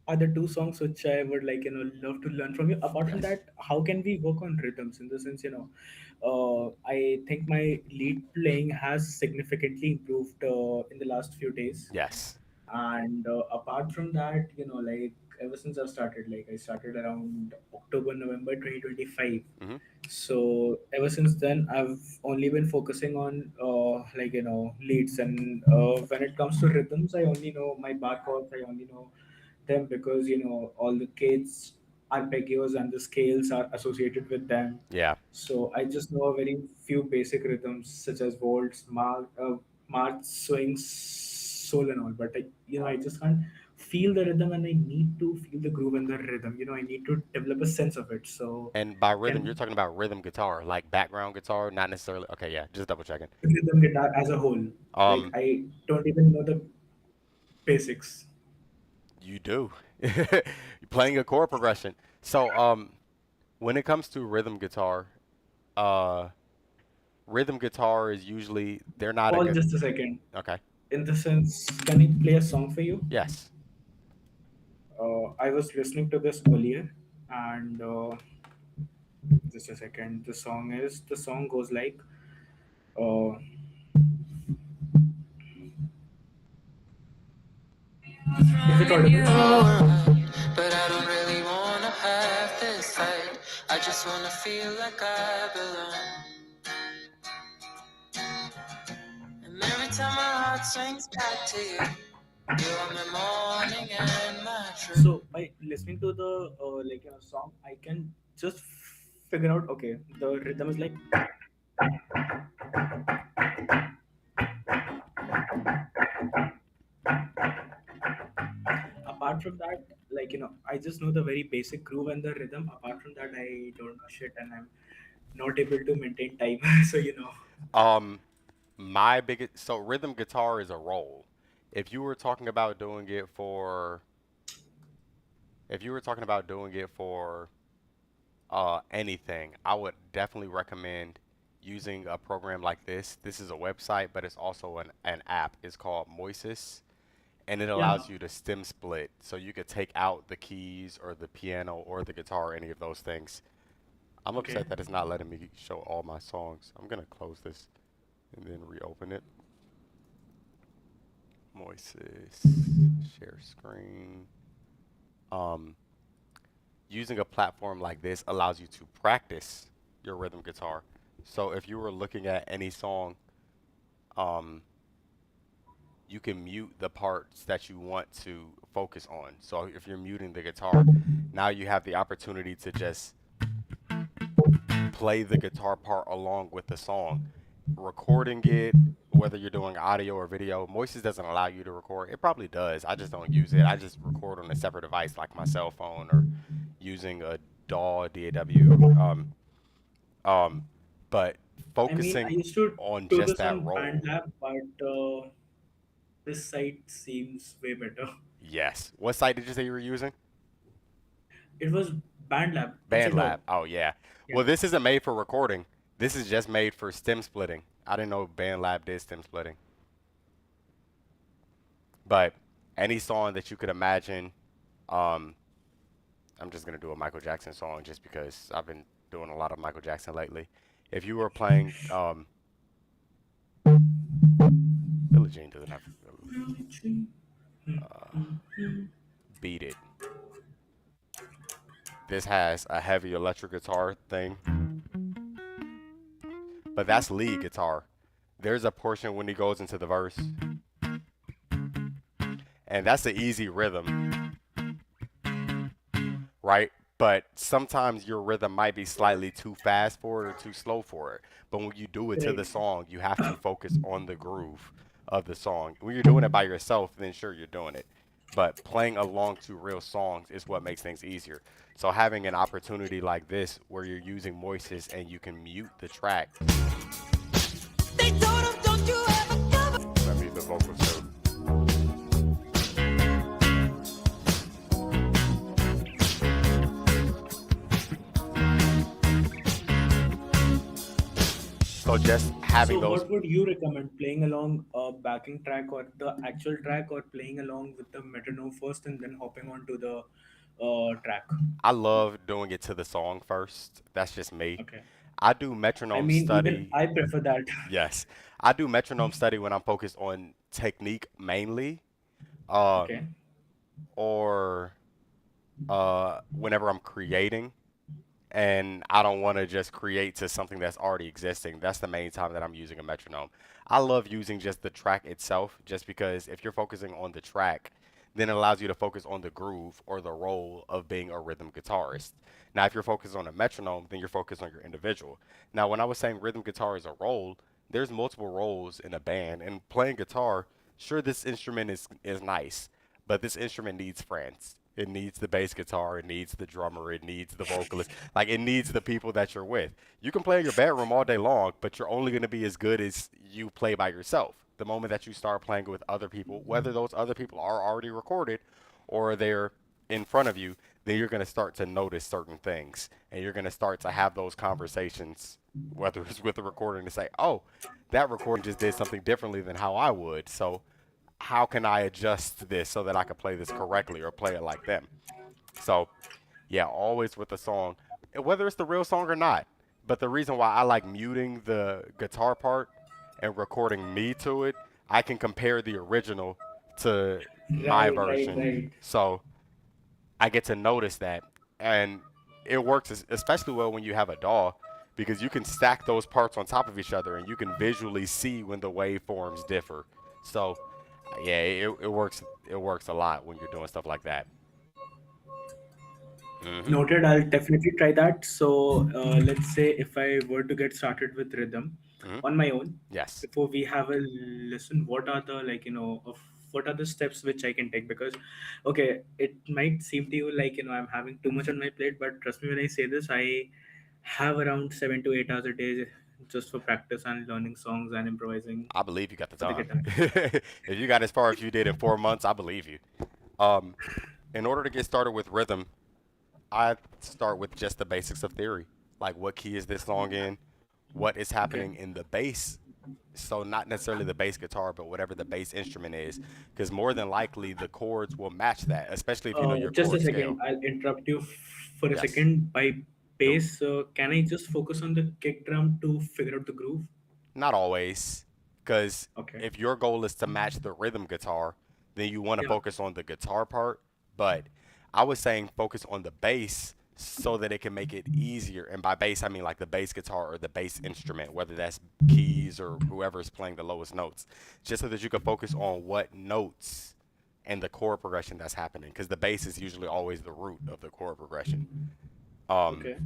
B: are the two songs which I would like love to learn from you. Apart from
A: Yes.
B: that, how can we work on rhythms in the sense I think my lead playing has significantly improved in the last few days.
A: Yes.
B: And apart from that, like ever since I started around October November 2025.
A: Hmm.
B: So ever since then I've only been focusing on leads, and when it comes to rhythms I only know my bar chords. I only know them because all the kids arpeggios and the scales are associated with them.
A: Yeah.
B: So I just know a very few basic rhythms such as waltz, march, swings, soul, and all. But I just can't feel the rhythm, and I need to feel the groove and the rhythm. I need to develop a sense of it. So
A: And by rhythm, you're
B: can
A: talking about rhythm guitar, like background guitar, not necessarily. Okay, yeah, just double checking.
B: rhythm guitar as a whole. Like
A: Um,
B: I don't even know the basics.
A: you do. You're playing a chord progression. So, when it comes to uh, rhythm guitar is usually they're not a
B: Paul,
A: good.
B: just a second.
A: Okay.
B: In the sense, can I play a song for you?
A: Yes.
B: I was listening to this earlier, and just a second. The song goes like, uh, is it
C: You
B: audible?
C: around, but I don't really wanna have this fight. I just wanna feel like I belong. And every time my heart swings back to you, you're my morning and my truth.
B: So by listening to the song, I can just figure out. Okay, the rhythm is like. Apart from that, I just know the very basic groove and the rhythm. Apart from that, I don't know shit, and I'm not able to maintain time. So.
A: Um, my biggest so rhythm guitar is a roll. If you were talking about doing it for, if you were talking about doing it for anything, I would definitely recommend using a program like this. This is a website, but it's also an app. It's called Moises, and it
B: Yeah.
A: allows you to stem split. So you could take out the keys or the piano or the guitar or any of those things. I'm
B: Okay.
A: upset that it's not letting me show all my songs. I'm gonna close this and then reopen it. Moises, share screen. Um, Using a platform like this allows you to practice your rhythm guitar. So if you were looking at any song, um, you can mute the parts that you want to focus on. So if you're muting the guitar, now you have the opportunity to just play the guitar part along with the song. Recording it, whether you're doing audio or video, Moises doesn't allow you to record. It probably does. I just don't use it. I just record on a separate device like my cell phone or using a DAW. Um, but
B: I mean, I
A: focusing
B: used to
A: on
B: do
A: just
B: this
A: that
B: on
A: role,
B: BandLab, but this site seems way better.
A: yes. What site did you say you were using?
B: It was BandLab. It's a
A: BandLab.
B: dog.
A: Oh yeah.
B: Yeah.
A: Well, this isn't made for recording. This is just made for stem splitting. I didn't know BandLab did stem splitting. But any song that you could imagine, um, I'm just gonna do a Michael Jackson song just because I've been doing a lot of Michael Jackson lately. If you were playing, Billie Jean doesn't have Beat It. This has a heavy electric guitar thing, but that's lead guitar. There's a portion when he goes into the verse, and that's an easy rhythm, right? But sometimes your rhythm might be slightly too fast for it or too slow for it. But when you do it to
B: Right.
A: the song, you have to focus on the groove of the song. When you're doing it by yourself, then sure, you're doing it. But playing along to real songs is what makes things easier. So having an opportunity like this where you're using Moises and you can mute the track. Let me the vocals too. So just having
B: So,
A: those,
B: what would you recommend? Playing along a backing track or the actual track, or playing along with the metronome first and then hopping onto the track?
A: I love doing it to the song first. That's just me.
B: Okay.
A: I do
B: I
A: metronome
B: mean, even
A: study.
B: I prefer that.
A: Yes, I do metronome study when I'm focused on technique mainly, um,
B: Okay.
A: or whenever I'm creating, and I don't want to just create to something that's already existing. That's the main time that I'm using a metronome. I love using just the track itself, just because if you're focusing on the track, then it allows you to focus on the groove or the role of being a rhythm guitarist. Now, if you're focused on a metronome, then you're focused on your individual. Now, when I was saying rhythm guitar is a role, there's multiple roles in a band, and playing guitar, sure, this instrument is nice, but this instrument needs friends. It needs the bass guitar, it needs the drummer, it needs the vocalist. Like it needs the people that you're with. You can play in your bedroom all day long, but you're only going to be as good as you play by yourself. The moment that you start playing with other people, whether those other people are already recorded or they're in front of you, then you're going to start to notice certain things and you're going to start to have those conversations, whether it's with the recording to say, oh, that recording just did something differently than how I would. So how can I adjust this so that I can play this correctly or play it like them? So, yeah, always with the song, whether it's the real song or not. But the reason why I like muting the guitar part and recording me to it, I can compare the original to my
B: Right, right,
A: version.
B: right.
A: So I get to notice that. And it works especially well when you have a DAW because you can stack those parts on top of each other and you can visually see when the waveforms differ. So yeah, it works. It works a lot when you're doing stuff like that. Hmm.
B: Noted. I'll definitely try that. So, let's say if I were to get started with rhythm
A: Hmm.
B: on my own,
A: Yes.
B: before we have a listen, what are the of what are the steps which I can take? Because, okay, it might seem to you like I'm having too much on my plate, but trust me when I say this, I have around 7 to 8 hours a day just for practice and learning songs and improvising
A: I believe you got the
B: for the
A: time.
B: guitar.
A: If you got as far as you did in 4 months, I believe you. Um, in order to get started with rhythm, I start with just the basics of theory. Like, what key is this song in? What is
B: Okay.
A: happening in the bass? So, not necessarily the bass guitar, but whatever the bass instrument is. Because more than likely, the chords will match that, especially if you know your
B: Just a
A: chord
B: second.
A: scale.
B: I'll interrupt you for a
A: Yes.
B: second. By
A: The
B: bass, can I just focus on the kick drum to figure out the groove?
A: Not always, because
B: Okay.
A: if your goal is to match the rhythm guitar, then you want to
B: Yeah.
A: focus on the guitar part. But I was saying focus on the bass so that it can make it easier. And by bass, I mean like the bass guitar or the bass instrument, whether that's keys or whoever is playing the lowest notes, just so that you can focus on what notes and the chord progression that's happening. Because the bass is usually always the root of the chord progression. Um,
B: Okay.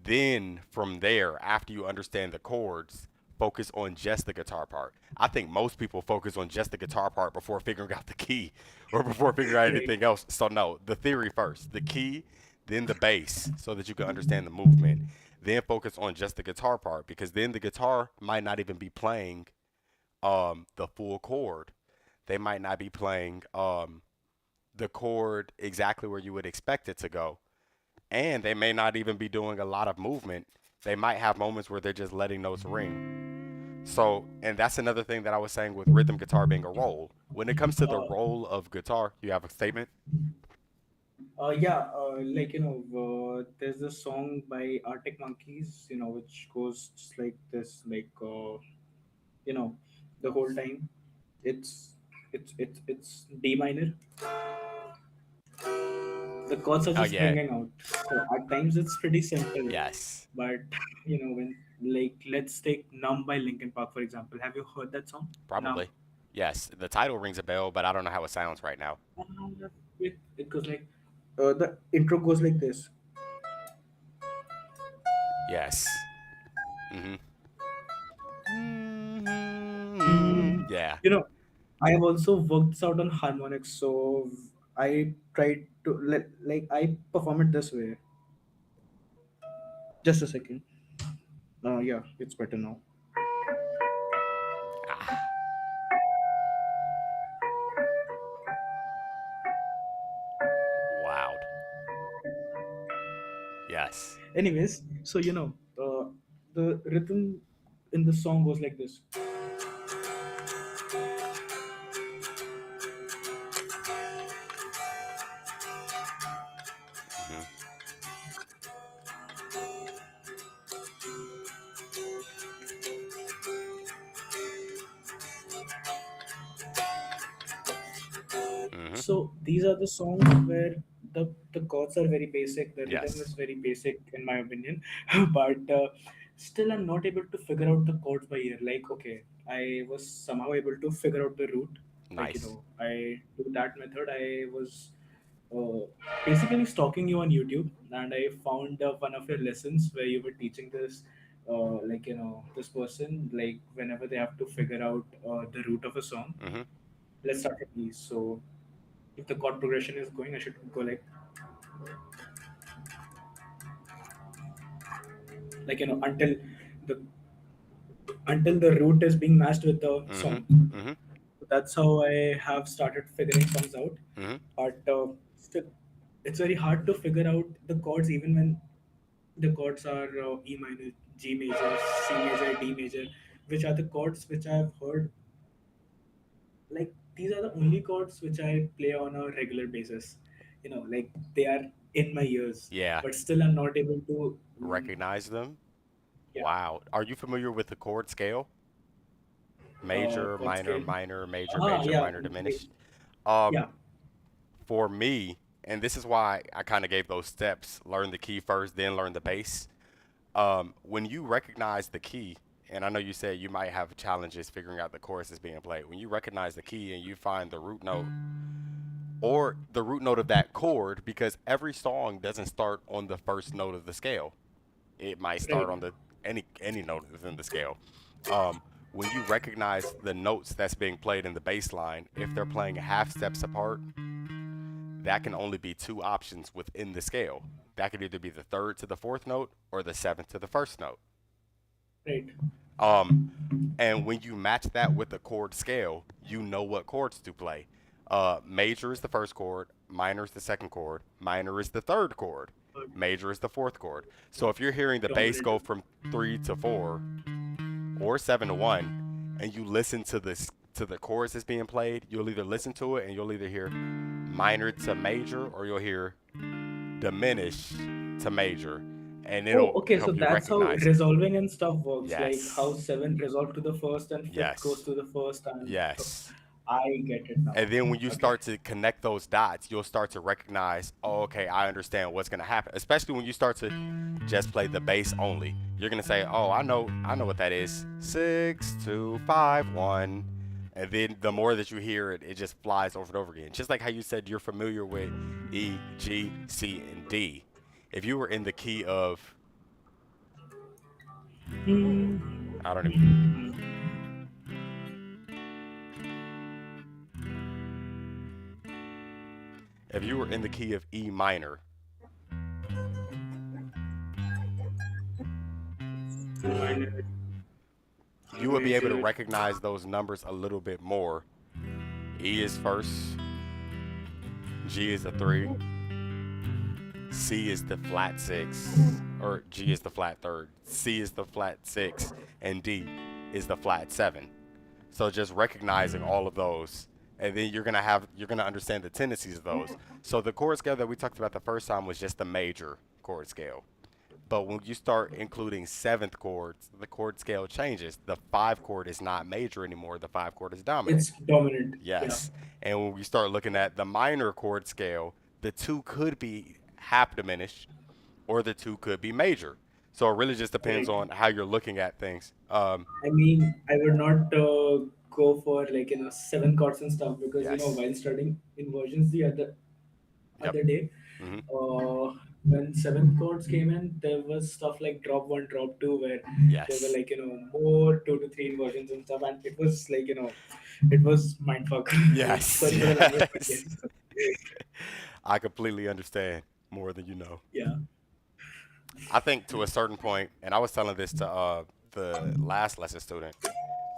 A: then from there, after you understand the chords, focus on just the guitar part. I think most people focus on just the guitar part before figuring out the key or before figuring out
B: Right.
A: anything else. So no, the theory first, the key, then the bass, so that you can understand the movement. Then focus on just the guitar part because then the guitar might not even be playing the full chord. They might not be playing the chord exactly where you would expect it to go, and they may not even be doing a lot of movement. They might have moments where they're just letting notes ring. So, and that's another thing that I was saying with rhythm guitar being a role. When it comes to the
B: Uh,
A: role of guitar, you have a statement.
B: yeah. Like there's a song by Arctic Monkeys. Which goes just like this. Like you know, the whole time, it's it's D minor. The chords are
A: Oh
B: just
A: yeah,
B: ringing out. So at times it's pretty simple,
A: yes,
B: but when, like, let's take "Numb" by Linkin Park for example. Have you heard that song? Numb.
A: probably. Yes, the title rings a bell, but I don't know how it sounds right now.
B: It goes like the intro goes like this.
A: Yes. Mhm.
B: Mm,
A: Yeah.
B: you know, I have also worked this out on harmonics, so I tried to like I perform it this way. Just a second. Yeah, it's better now.
A: Ah, loud. Yes.
B: Anyways, so the rhythm in the song goes like this.
A: Mhm. Mhm.
B: So these are the songs where the chords are very basic, the rhythm
A: Yes.
B: is very basic in my opinion, but still I'm not able to figure out the chords by ear. Like, okay, I was somehow able to figure out the root. Like,
A: Nice.
B: I do that method. I was uh, basically stalking you on YouTube, and I found one of your lessons where you were teaching this. Like, this person, like, whenever they have to figure out the root of a song,
A: Mhm.
B: let's start with these. So if the chord progression is going, I should go like the until the root is being matched with the
A: Mhm.
B: song.
A: Mhm.
B: So that's how I have started figuring songs out.
A: Mhm.
B: But still, it's very hard to figure out the chords even when the chords are E minor, G major, C major, D major, which are the chords which I've heard. Like, these are the only chords which I play on a regular basis. Like, they are in my ears,
A: Yeah.
B: but still I'm not able to.
A: Recognize them.
B: Yeah.
A: Wow. Are you familiar with the chord scale? Major,
B: Chord
A: minor,
B: scale.
A: minor, major,
B: Ah,
A: major,
B: yeah.
A: minor, diminished. Um,
B: Yeah.
A: for me, and this is why I kind of gave those steps: learn the key first, then learn the bass. When you recognize the key, and I know you said you might have challenges figuring out the chorus that's being played. When you recognize the key and you find the root note or the root note of that chord, because every song doesn't start on the first note of the scale. It might start
B: Right.
A: on the any note within the scale. Um, when you recognize the notes that's being played in the bass line, if they're playing half steps apart, that can only be two options within the scale. That could either be the third to the fourth note or the seventh to the first note.
B: Right.
A: Um, and when you match that with the chord scale, you know what chords to play. Major is the first chord, minor is the second chord, minor is the third chord,
B: But
A: major is the fourth chord. So if you're hearing the bass
B: dominant.
A: go from 3 to 4 or 7 to 1, and you listen to the chorus that's being played, you'll either listen to it and you'll either hear minor to major or you'll hear diminish to major, and
B: Oh,
A: it'll
B: okay. So
A: help you
B: that's how
A: recognize it.
B: resolving and stuff works. Like how
A: Yes,
B: seventh resolve to the first and fifth goes
A: yes,
B: to the first and
A: yes.
B: I get it now.
A: And then when you
B: Okay.
A: start to connect those dots, you'll start to recognize, oh, okay, I understand what's gonna happen. Especially when you start to just play the bass only. You're gonna say, oh, I know what that is. 6 2 5 1. And then the more that you hear it, it just flies over and over again. Just like how you said you're familiar with E, G, C, and D. If you were in the key of, I don't even, if you were in the key of E minor,
B: Minor,
A: you would be able to
B: major.
A: recognize those numbers a little bit more. E is first, G is a 3, C is the flat 6, or G is the flat third, C is the flat 6, and D is the flat 7. So just recognizing all of those, and then you're gonna understand the tendencies of those. So the chord scale that we talked about the first time was just the major chord scale. But when you start including seventh chords, the chord scale changes. The 5 chord is not major anymore. The 5 chord is dominant.
B: It's dominant. Yeah.
A: Yes. And when we start looking at the minor chord scale, the two could be half diminished or the two could be major. So it really just depends
B: Right.
A: on how you're looking at things.
B: I mean, I would not go for like seven chords and stuff because
A: Yes.
B: while studying inversions the
A: Yep.
B: other day,
A: Hmm.
B: uh, when seven chords came in, there was stuff like drop one, drop two, where there were
A: Yes.
B: like more two to three inversions and stuff, and it was like it was mindfuck.
A: Yes.
B: Sorry for the language, but
A: Yes.
B: yes,
A: I completely understand more than you know.
B: yeah.
A: I think to a certain point, and I was telling this to the last lesson student,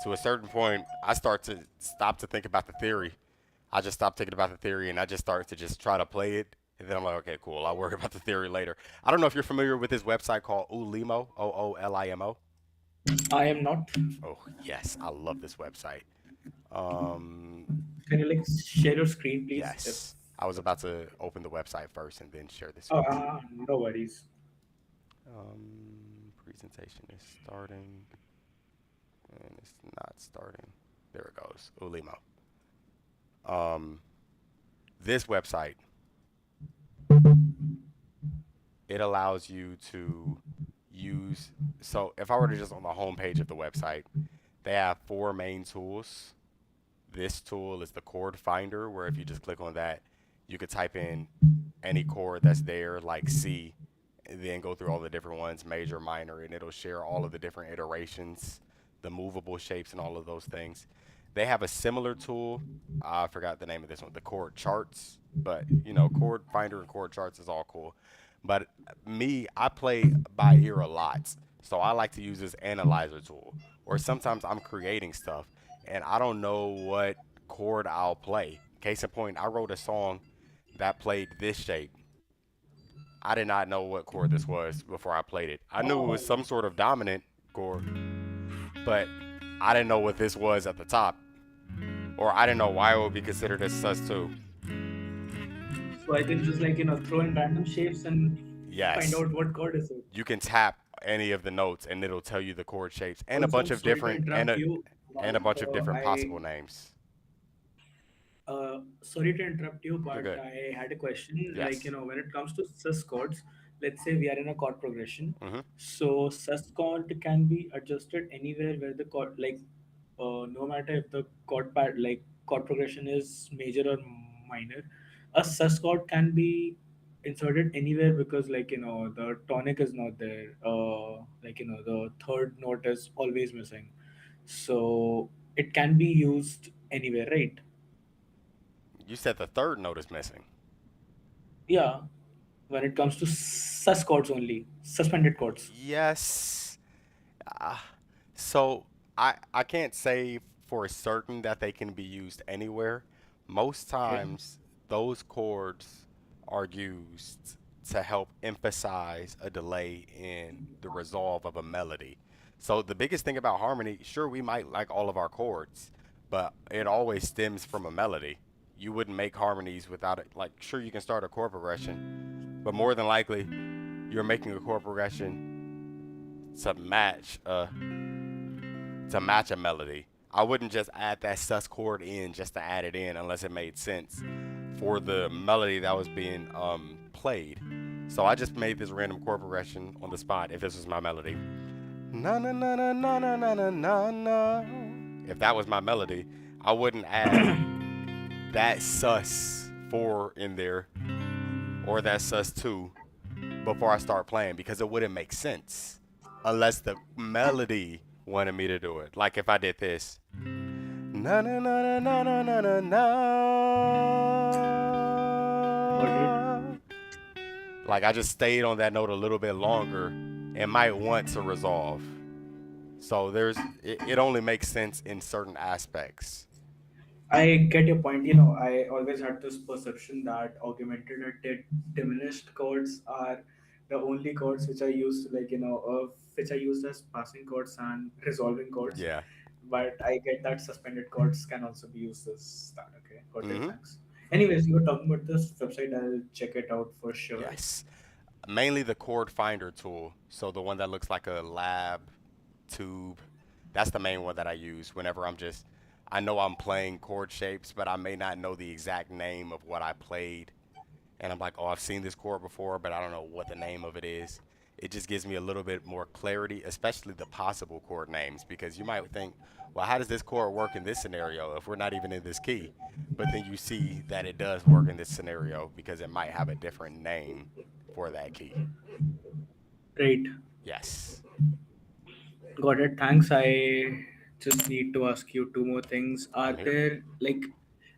A: to a certain point, I start to stop to think about the theory. I just stopped thinking about the theory and I just started to just try to play it. And then I'm like, okay, cool. I'll worry about the theory later. I don't know if you're familiar with this website called Oolimo, Oolimo.
B: I am not.
A: Oh, yes. I love this website. Um,
B: Can you like share your screen, please? If
A: yes. I was about to open the website first and then share the
B: oh,
A: screen.
B: no worries.
A: Presentation is starting and it's not starting. There it goes. Ulimo. Um, this website, it allows you to use. So if I were to just on the home page of the website, they have 4 main tools. This tool is the chord finder, where if you just click on that, you could type in any chord that's there, like C, and then go through all the different ones, major, minor, and it'll share all of the different iterations, the movable shapes, and all of those things. They have a similar tool. I forgot the name of this one, the chord charts. But chord finder and chord charts is all cool. But me, I play by ear a lot, so I like to use this analyzer tool. Or sometimes I'm creating stuff and I don't know what chord I'll play. Case in point, I wrote a song that played this shape. I did not know what chord this was before I played it. I knew it was
B: Oh,
A: some sort of dominant chord, but I didn't know what this was at the top, or I didn't know why it would be considered as sus2.
B: so I can just like throw in random shapes and find
A: Yes,
B: out what chord is it.
A: you can tap any of the notes and it'll tell you the chord shapes and a bunch
B: Also,
A: of
B: sorry to
A: different
B: interrupt you,
A: and a
B: but
A: bunch of different
B: I
A: possible names.
B: sorry to interrupt you,
A: You're
B: but
A: good.
B: I had a question. Like,
A: Yes.
B: when it comes to sus chords, let's say we are in a chord progression.
A: Mhm.
B: So sus chord can be adjusted anywhere where the chord, like, no matter if the chord progression is major or minor, a sus chord can be inserted anywhere because, like, the tonic is not there. Like, the third note is always missing. So it can be used anywhere, right?
A: You said the third note is missing.
B: Yeah, when it comes to sus chords only, suspended chords.
A: Yes. So I can't say for certain that they can be used anywhere. Most
B: Okay.
A: times those chords are used to help emphasize a delay in the resolve of a melody. So the biggest thing about harmony, sure we might like all of our chords, but it always stems from a melody. You wouldn't make harmonies without it. Like sure you can start a chord progression, but more than likely you're making a chord progression to match a melody. I wouldn't just add that sus chord in just to add it in unless it made sense for the melody that was being played. So I just made this random chord progression on the spot if this was my melody. Na na na na na na na na na na. If that was my melody, I wouldn't add that sus 4 in there or that sus 2 before I start playing because it wouldn't make sense unless the melody wanted me to do it. Like if I did this. Na na na na na na na na
B: Got it.
A: na. Like I just stayed on that note a little bit longer and might want to resolve. So it only makes sense in certain aspects.
B: I get your point. You know, I always had this perception that augmented and diminished chords are the only chords which are used, like, which are used as passing chords and resolving chords.
A: Yeah.
B: But I get that suspended chords can also be used as that. Okay, got it.
A: Mhm.
B: Thanks. Anyways, you were talking about this website. I'll check it out for sure.
A: Yes. Mainly the chord finder tool. So the one that looks like a lab tube. That's the main one that I use whenever I know I'm playing chord shapes, but I may not know the exact name of what I played. And I'm like, oh, I've seen this chord before, but I don't know what the name of it is. It just gives me a little bit more clarity, especially the possible chord names, because you might think, well, how does this chord work in this scenario if we're not even in this key? But then you see that it does work in this scenario because it might have a different name for that key.
B: Right.
A: Yes.
B: Got it. Thanks. I just need to ask you two more things.
A: I'm
B: Are
A: here.
B: there like,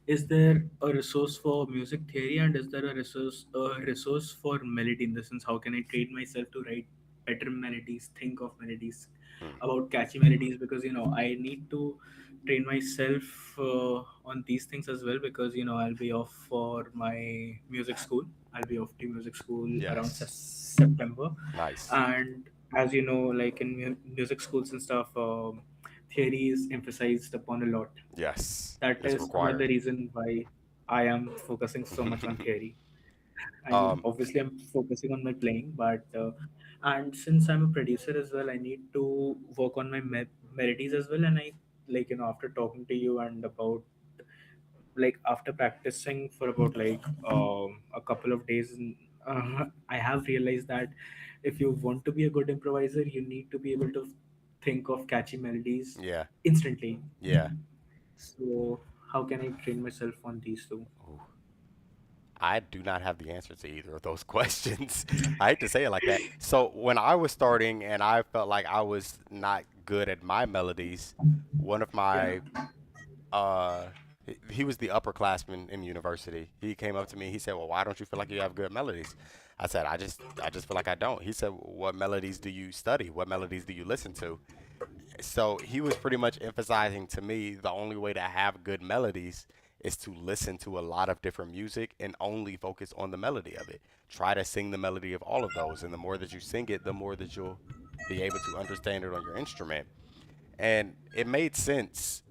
B: is there a resource for music theory and is there a resource for melody in the sense how can I train myself to write better melodies, think of melodies,
A: Hmm.
B: about catchy melodies because I need to train myself on these things as well because I'll be off for my music school. I'll be off to music school around
A: Yes.
B: September,
A: Nice.
B: and as you know, like in music schools and stuff, theory is emphasized upon a lot.
A: Yes.
B: That
A: It's
B: is one of the
A: required.
B: reason why I am focusing so much on theory. I mean,
A: um,
B: obviously, I'm focusing on my playing, but and since I'm a producer as well, I need to work on my melodies as well. And I after talking to you and about after practicing for about a couple of days, I have realized that if you want to be a good improviser, you need to be able to think of catchy melodies
A: yeah.
B: instantly.
A: Yeah.
B: So how can I train myself on these two?
A: Ooh. I do not have the answer to either of those questions. I hate to say it like that. So when I was starting and I felt like I was not good at my melodies, one of
B: Yeah.
A: my uh he was the upperclassman in university. He came up to me. He said, "Well, why don't you feel like you have good melodies?" I said, "I just feel like I don't." He said, "What melodies do you study? What melodies do you listen to?" So he was pretty much emphasizing to me the only way to have good melodies is to listen to a lot of different music and only focus on the melody of it. Try to sing the melody of all of those, and the more that you sing it, the more that you'll be able to understand it on your instrument. And it made sense,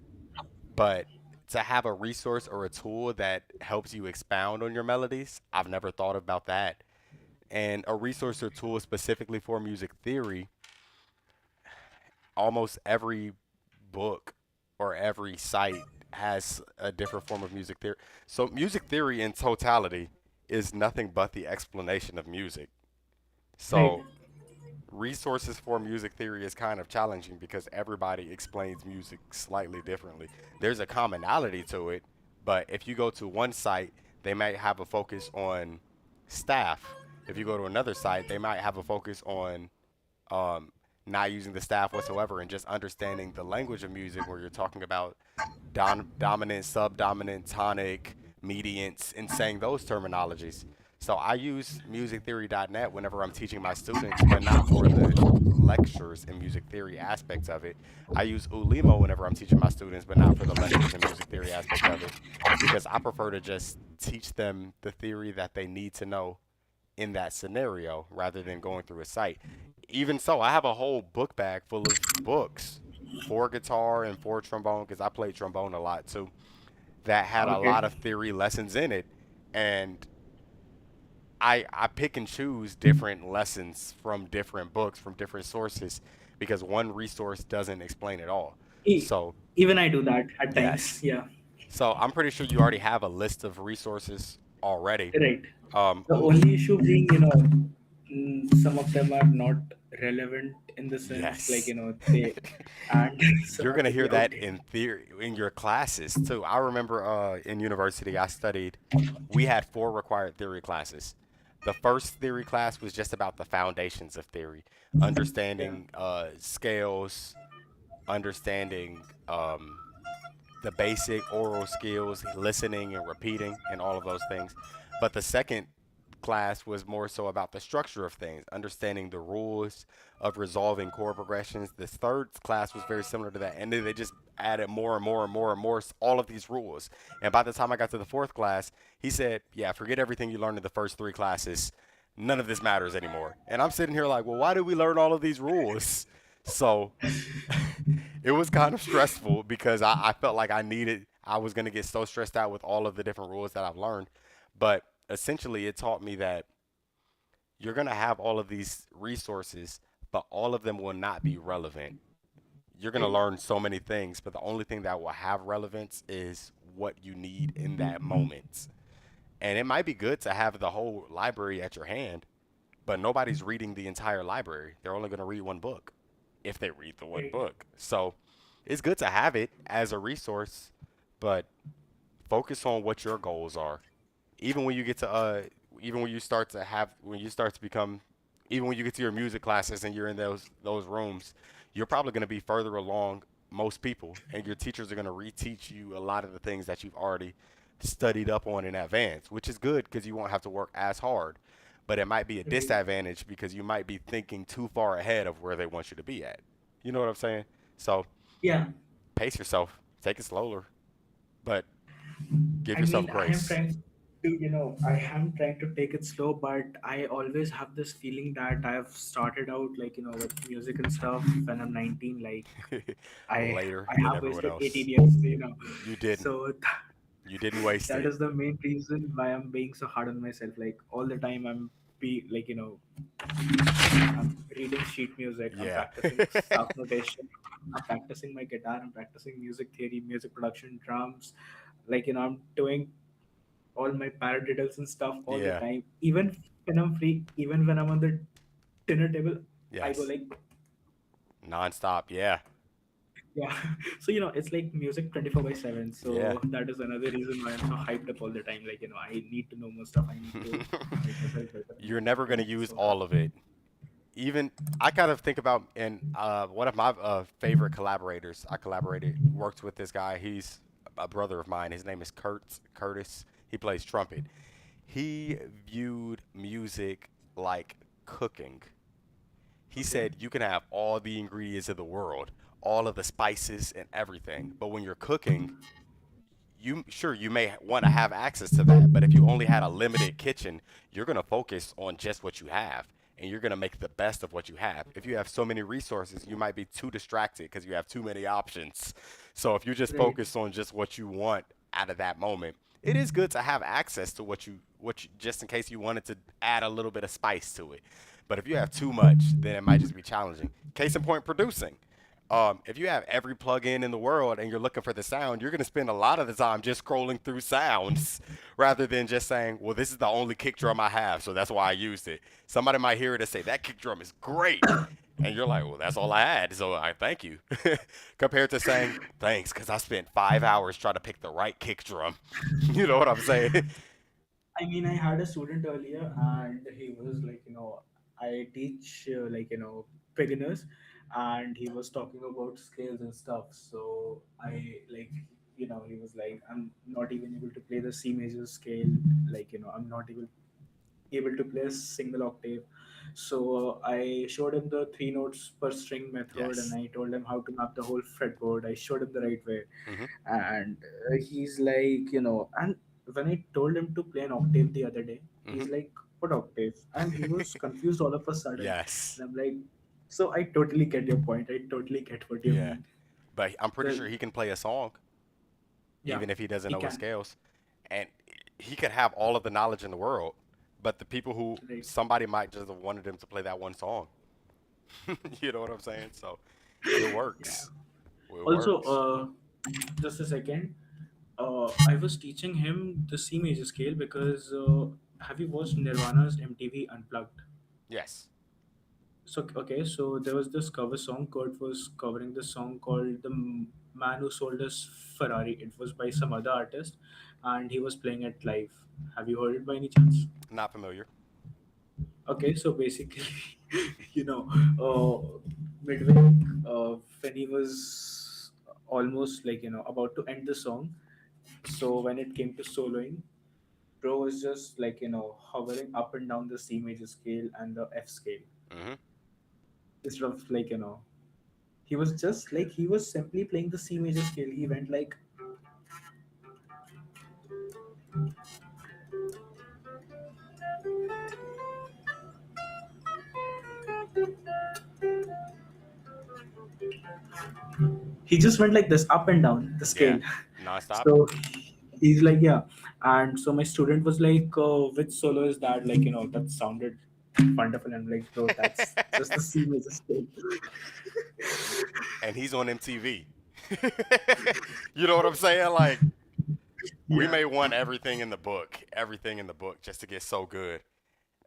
A: but to have a resource or a tool that helps you expound on your melodies, I've never thought about that. And a resource or tool specifically for music theory, almost every book or every site has a different form of music theory. So music theory in totality is nothing but the explanation of music.
B: Right.
A: So resources for music theory is kind of challenging because everybody explains music slightly differently. There's a commonality to it, but if you go to one site, they might have a focus on staff. If you go to another site, they might have a focus on um, not using the staff whatsoever and just understanding the language of music where you're talking about dominant, subdominant, tonic, mediants, and saying those terminologies. So I use musictheory.net whenever I'm teaching my students, but not for the lectures and music theory aspects of it. I use Ulimo whenever I'm teaching my students, but not for the lectures and music theory aspect of it, because I prefer to just teach them the theory that they need to know in that scenario rather than going through a site. Even so, I have a whole book bag full of books for guitar and for trombone because I played trombone a lot too. That had a
B: Okay.
A: lot of theory lessons in it, and I pick and choose different lessons from different books from different sources because one resource doesn't explain it all.
B: E-
A: So
B: Even I do that at times.
A: yes,
B: Yeah.
A: so I'm pretty sure you already have a list of resources already.
B: Right. The
A: Ooh,
B: only issue being, some of them are not relevant in the sense, like,
A: yes.
B: they, and some
A: You're
B: are
A: gonna hear
B: very
A: that
B: outdated.
A: in theory in your classes too. I remember in university I studied. We had four required theory classes. The first theory class was just about the foundations of theory,
B: Yeah.
A: understanding scales, understanding the basic oral skills, listening and repeating, and all of those things. But the second class was more so about the structure of things, understanding the rules of resolving chord progressions. This third class was very similar to that, and then they just added more and more and more and more all of these rules. And by the time I got to the fourth class, he said, "Yeah, forget everything you learned in the first three classes. None of this matters anymore." And I'm sitting here like, "Well, why did we learn all of these rules?" So it was kind of stressful because I felt like I was going to get so stressed out with all of the different rules that I've learned. But essentially, it taught me that you're going to have all of these resources, but all of them will not be relevant. You're going to
B: Right.
A: learn so many things, but the only thing that will have relevance is what you need in that moment. And it might be good to have the whole library at your hand, but nobody's reading the entire library. They're only going to read one book if they read the one
B: Right.
A: book. So it's good to have it as a resource, but focus on what your goals are. Even when you get to even when you start to have when you start to become even when you get to your music classes and you're in those rooms, you're probably going to be further along most people, and your teachers are going to reteach you a lot of the things that you've already studied up on in advance, which is good because you won't have to work as hard. But it might be a
B: Right.
A: disadvantage because you might be thinking too far ahead of where they want you to be at. You know what I'm saying? So
B: Yeah.
A: pace yourself, take it slower, but give
B: I
A: yourself
B: mean,
A: grace.
B: I am trying to take it slow, but I always have this feeling that I've started out, like, with music and stuff when I'm 19. Like, I
A: Later
B: I
A: than
B: have
A: everyone
B: wasted
A: else.
B: 18 years,
A: You didn't.
B: So
A: You didn't waste
B: that
A: it.
B: is the main reason why I'm being so hard on myself. Like, all the time I'm be like, I'm reading sheet music, I'm
A: Yeah.
B: practicing staff notation, I'm practicing my guitar, I'm practicing music theory, music production, drums. Like, I'm doing all my paradiddles and stuff all the
A: Yeah.
B: time. Even when I'm free, even when I'm on the dinner table, I go
A: Yes.
B: like,
A: Nonstop. Yeah.
B: yeah. So it's like music 24/7.
A: Yeah.
B: So that is another reason why I'm so hyped up all the time. Like, I need to know more stuff. I need to make myself better in
A: You're never
B: music,
A: going to
B: and
A: use
B: so
A: all of it. Even I kind of think about and one of my favorite collaborators. I collaborated worked with this guy. He's a brother of mine. His name is Curtis. He plays trumpet. He viewed music like cooking. He
B: okay,
A: said you can have all the ingredients of the world, all of the spices and everything, but when you're cooking, you may want to have access to that, but if you only had a limited kitchen, you're going to focus on just what you have and you're going to make the best of what you have. If you have so many resources, you might be too distracted because you have too many options. So if you just
B: right,
A: focus on just what you want out of that moment, it is good to have access to what you just in case you wanted to add a little bit of spice to it. But if you have too much, then it might just be challenging. Case in point, producing. If you have every plugin in the world and you're looking for the sound, you're going to spend a lot of the time just scrolling through sounds rather than just saying, well, this is the only kick drum I have, so that's why I used it. Somebody might hear it and say, that kick drum is great. And you're like, well, that's all I had, so I thank you. Compared to saying, thanks, because I spent 5 hours trying to pick the right kick drum. You know what I'm saying?
B: I mean, I had a student earlier, and he was like, I teach beginners, and he was talking about scales and stuff. So I like, he was like, I'm not even able to play the C major scale. Like, I'm not able. able to play a single octave. So I showed him the three notes per string method, and
A: Yes.
B: I told him how to map the whole fretboard. I showed him the right way,
A: Mm-hmm.
B: and he's like, and when I told him to play an octave the other day,
A: Mm-hmm.
B: he's like, "What octave?" And he was confused all of a sudden,
A: Yes.
B: and I'm like, "So I totally get your point. I totally get what you
A: Yeah.
B: mean."
A: But I'm pretty
B: The
A: sure he can play a song,
B: Yeah,
A: even if he doesn't
B: he
A: know his
B: can.
A: scales. And he could have all of the knowledge in the world, but the people who
B: Right.
A: somebody might just have wanted him to play that one song. You know what I'm saying? So it
B: Yeah.
A: works. It
B: Also,
A: works.
B: just a second. I was teaching him the C major scale because have you watched Nirvana's MTV Unplugged?
A: Yes.
B: So okay, so there was this cover song. Kurt was covering this song called Man Who Sold Us Ferrari." It was by some other artist, and he was playing it live. Have you heard it by any chance?
A: Not familiar.
B: Okay, so basically, you know, midway, when he was almost like about to end the song, so when it came to soloing, bro was just like hovering up and down the C major scale and the F scale
A: Hmm.
B: instead of he was just like he was simply playing the C major scale. He went like he just went like this up and down the
A: Yeah.
B: scale.
A: Nonstop.
B: So he's like, yeah. And so my student was like, which solo is that? Like, that sounded wonderful. And I'm like, bro, that's just the C major scale.
A: And he's on MTV. You know what I'm saying? Like we
B: Yeah.
A: may want everything in the book just to get so good.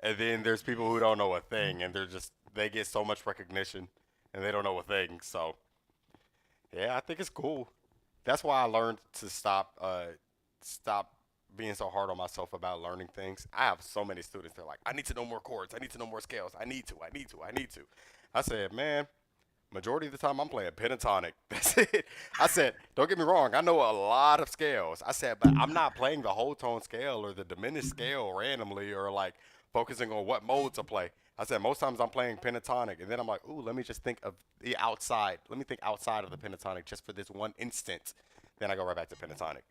A: And then there's people who don't know a thing and they get so much recognition and they don't know a thing. So, yeah, I think it's cool. That's why I learned to stop being so hard on myself about learning things. I have so many students. They're like, I need to know more chords. I need to know more scales. I need to. I need to. I need to. I said, man, majority of the time I'm playing pentatonic. That's it. I said, don't get me wrong. I know a lot of scales. I said, but I'm not playing the whole tone scale or the diminished scale randomly or like focusing on what mode to play. I said most times I'm playing pentatonic, and then I'm like, ooh, let me just think of the outside. Let me think outside of the pentatonic just for this one instant. Then I go right back to pentatonic.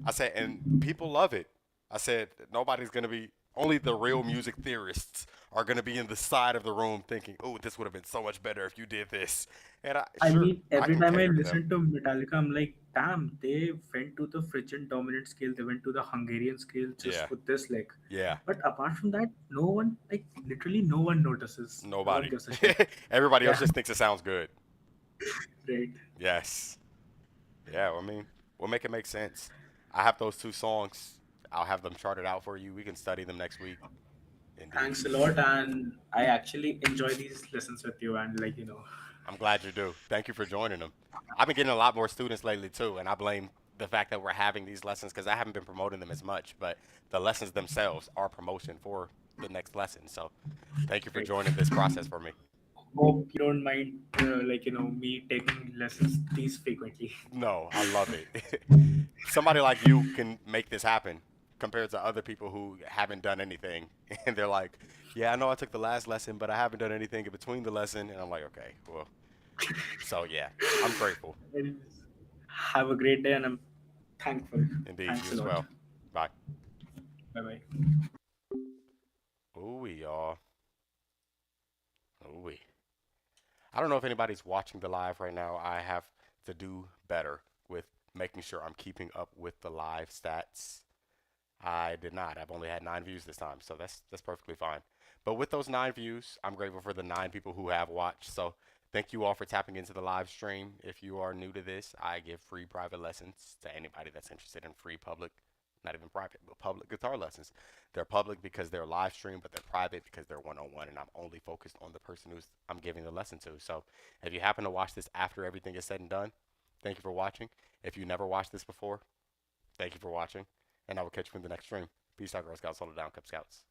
A: I said, and people love it. I said, nobody's gonna be. Only the real music theorists are gonna be in the side of the room thinking, "Oh, this would have been so much better if you did this." And I
B: I
A: sure
B: mean,
A: I
B: every
A: can
B: time I
A: cater to them.
B: listen to Metallica, I'm like, damn, they went to the Phrygian dominant scale, they went to the Hungarian scale just
A: Yeah,
B: for this lick.
A: yeah.
B: But apart from that, no one, like, literally no one notices. No one
A: Nobody.
B: gives a shit.
A: Everybody else
B: Yeah,
A: just thinks it sounds good.
B: right.
A: Yes. Yeah. I mean, we'll make it make sense. I have those two songs. I'll have them charted out for you. We can study them next week. Indeed.
B: Thanks a lot. And I actually enjoy these lessons with you. And,
A: I'm glad you do. Thank you for joining them. I've been getting a lot more students lately too, and I blame the fact that we're having these lessons because I haven't been promoting them as much. But the lessons themselves are promotion for the next lesson. So, thank you for
B: right.
A: joining this process for me.
B: Hope you don't mind, me taking lessons these frequently.
A: No, I love it. Somebody like you can make this happen compared to other people who haven't done anything, and they're like, "Yeah, I know I took the last lesson, but I haven't done anything in between the lesson." And I'm like, "Okay, well." So yeah, I'm grateful.
B: Anyways, have a great day, and I'm thankful.
A: Indeed, you
B: Thanks a
A: as
B: lot.
A: well. Bye.
B: Bye bye.
A: Ooh, y'all. Ooh. I don't know if anybody's watching the live right now. I have to do better with making sure I'm keeping up with the live stats. I did not. I've only had 9 views this time, so that's perfectly fine. But with those 9 views, I'm grateful for the 9 people who have watched. So thank you all for tapping into the live stream. If you are new to this, I give free private lessons to anybody that's interested in free public, not even private, but public guitar lessons. They're public because they're live stream, but they're private because they're one-on-one, and I'm only focused on the person who's I'm giving the lesson to. So if you happen to watch this after everything is said and done, thank you for watching. If you never watched this before, thank you for watching, and I will catch you in the next stream. Peace out, Girl Scouts. Hold it down, Cub Scouts.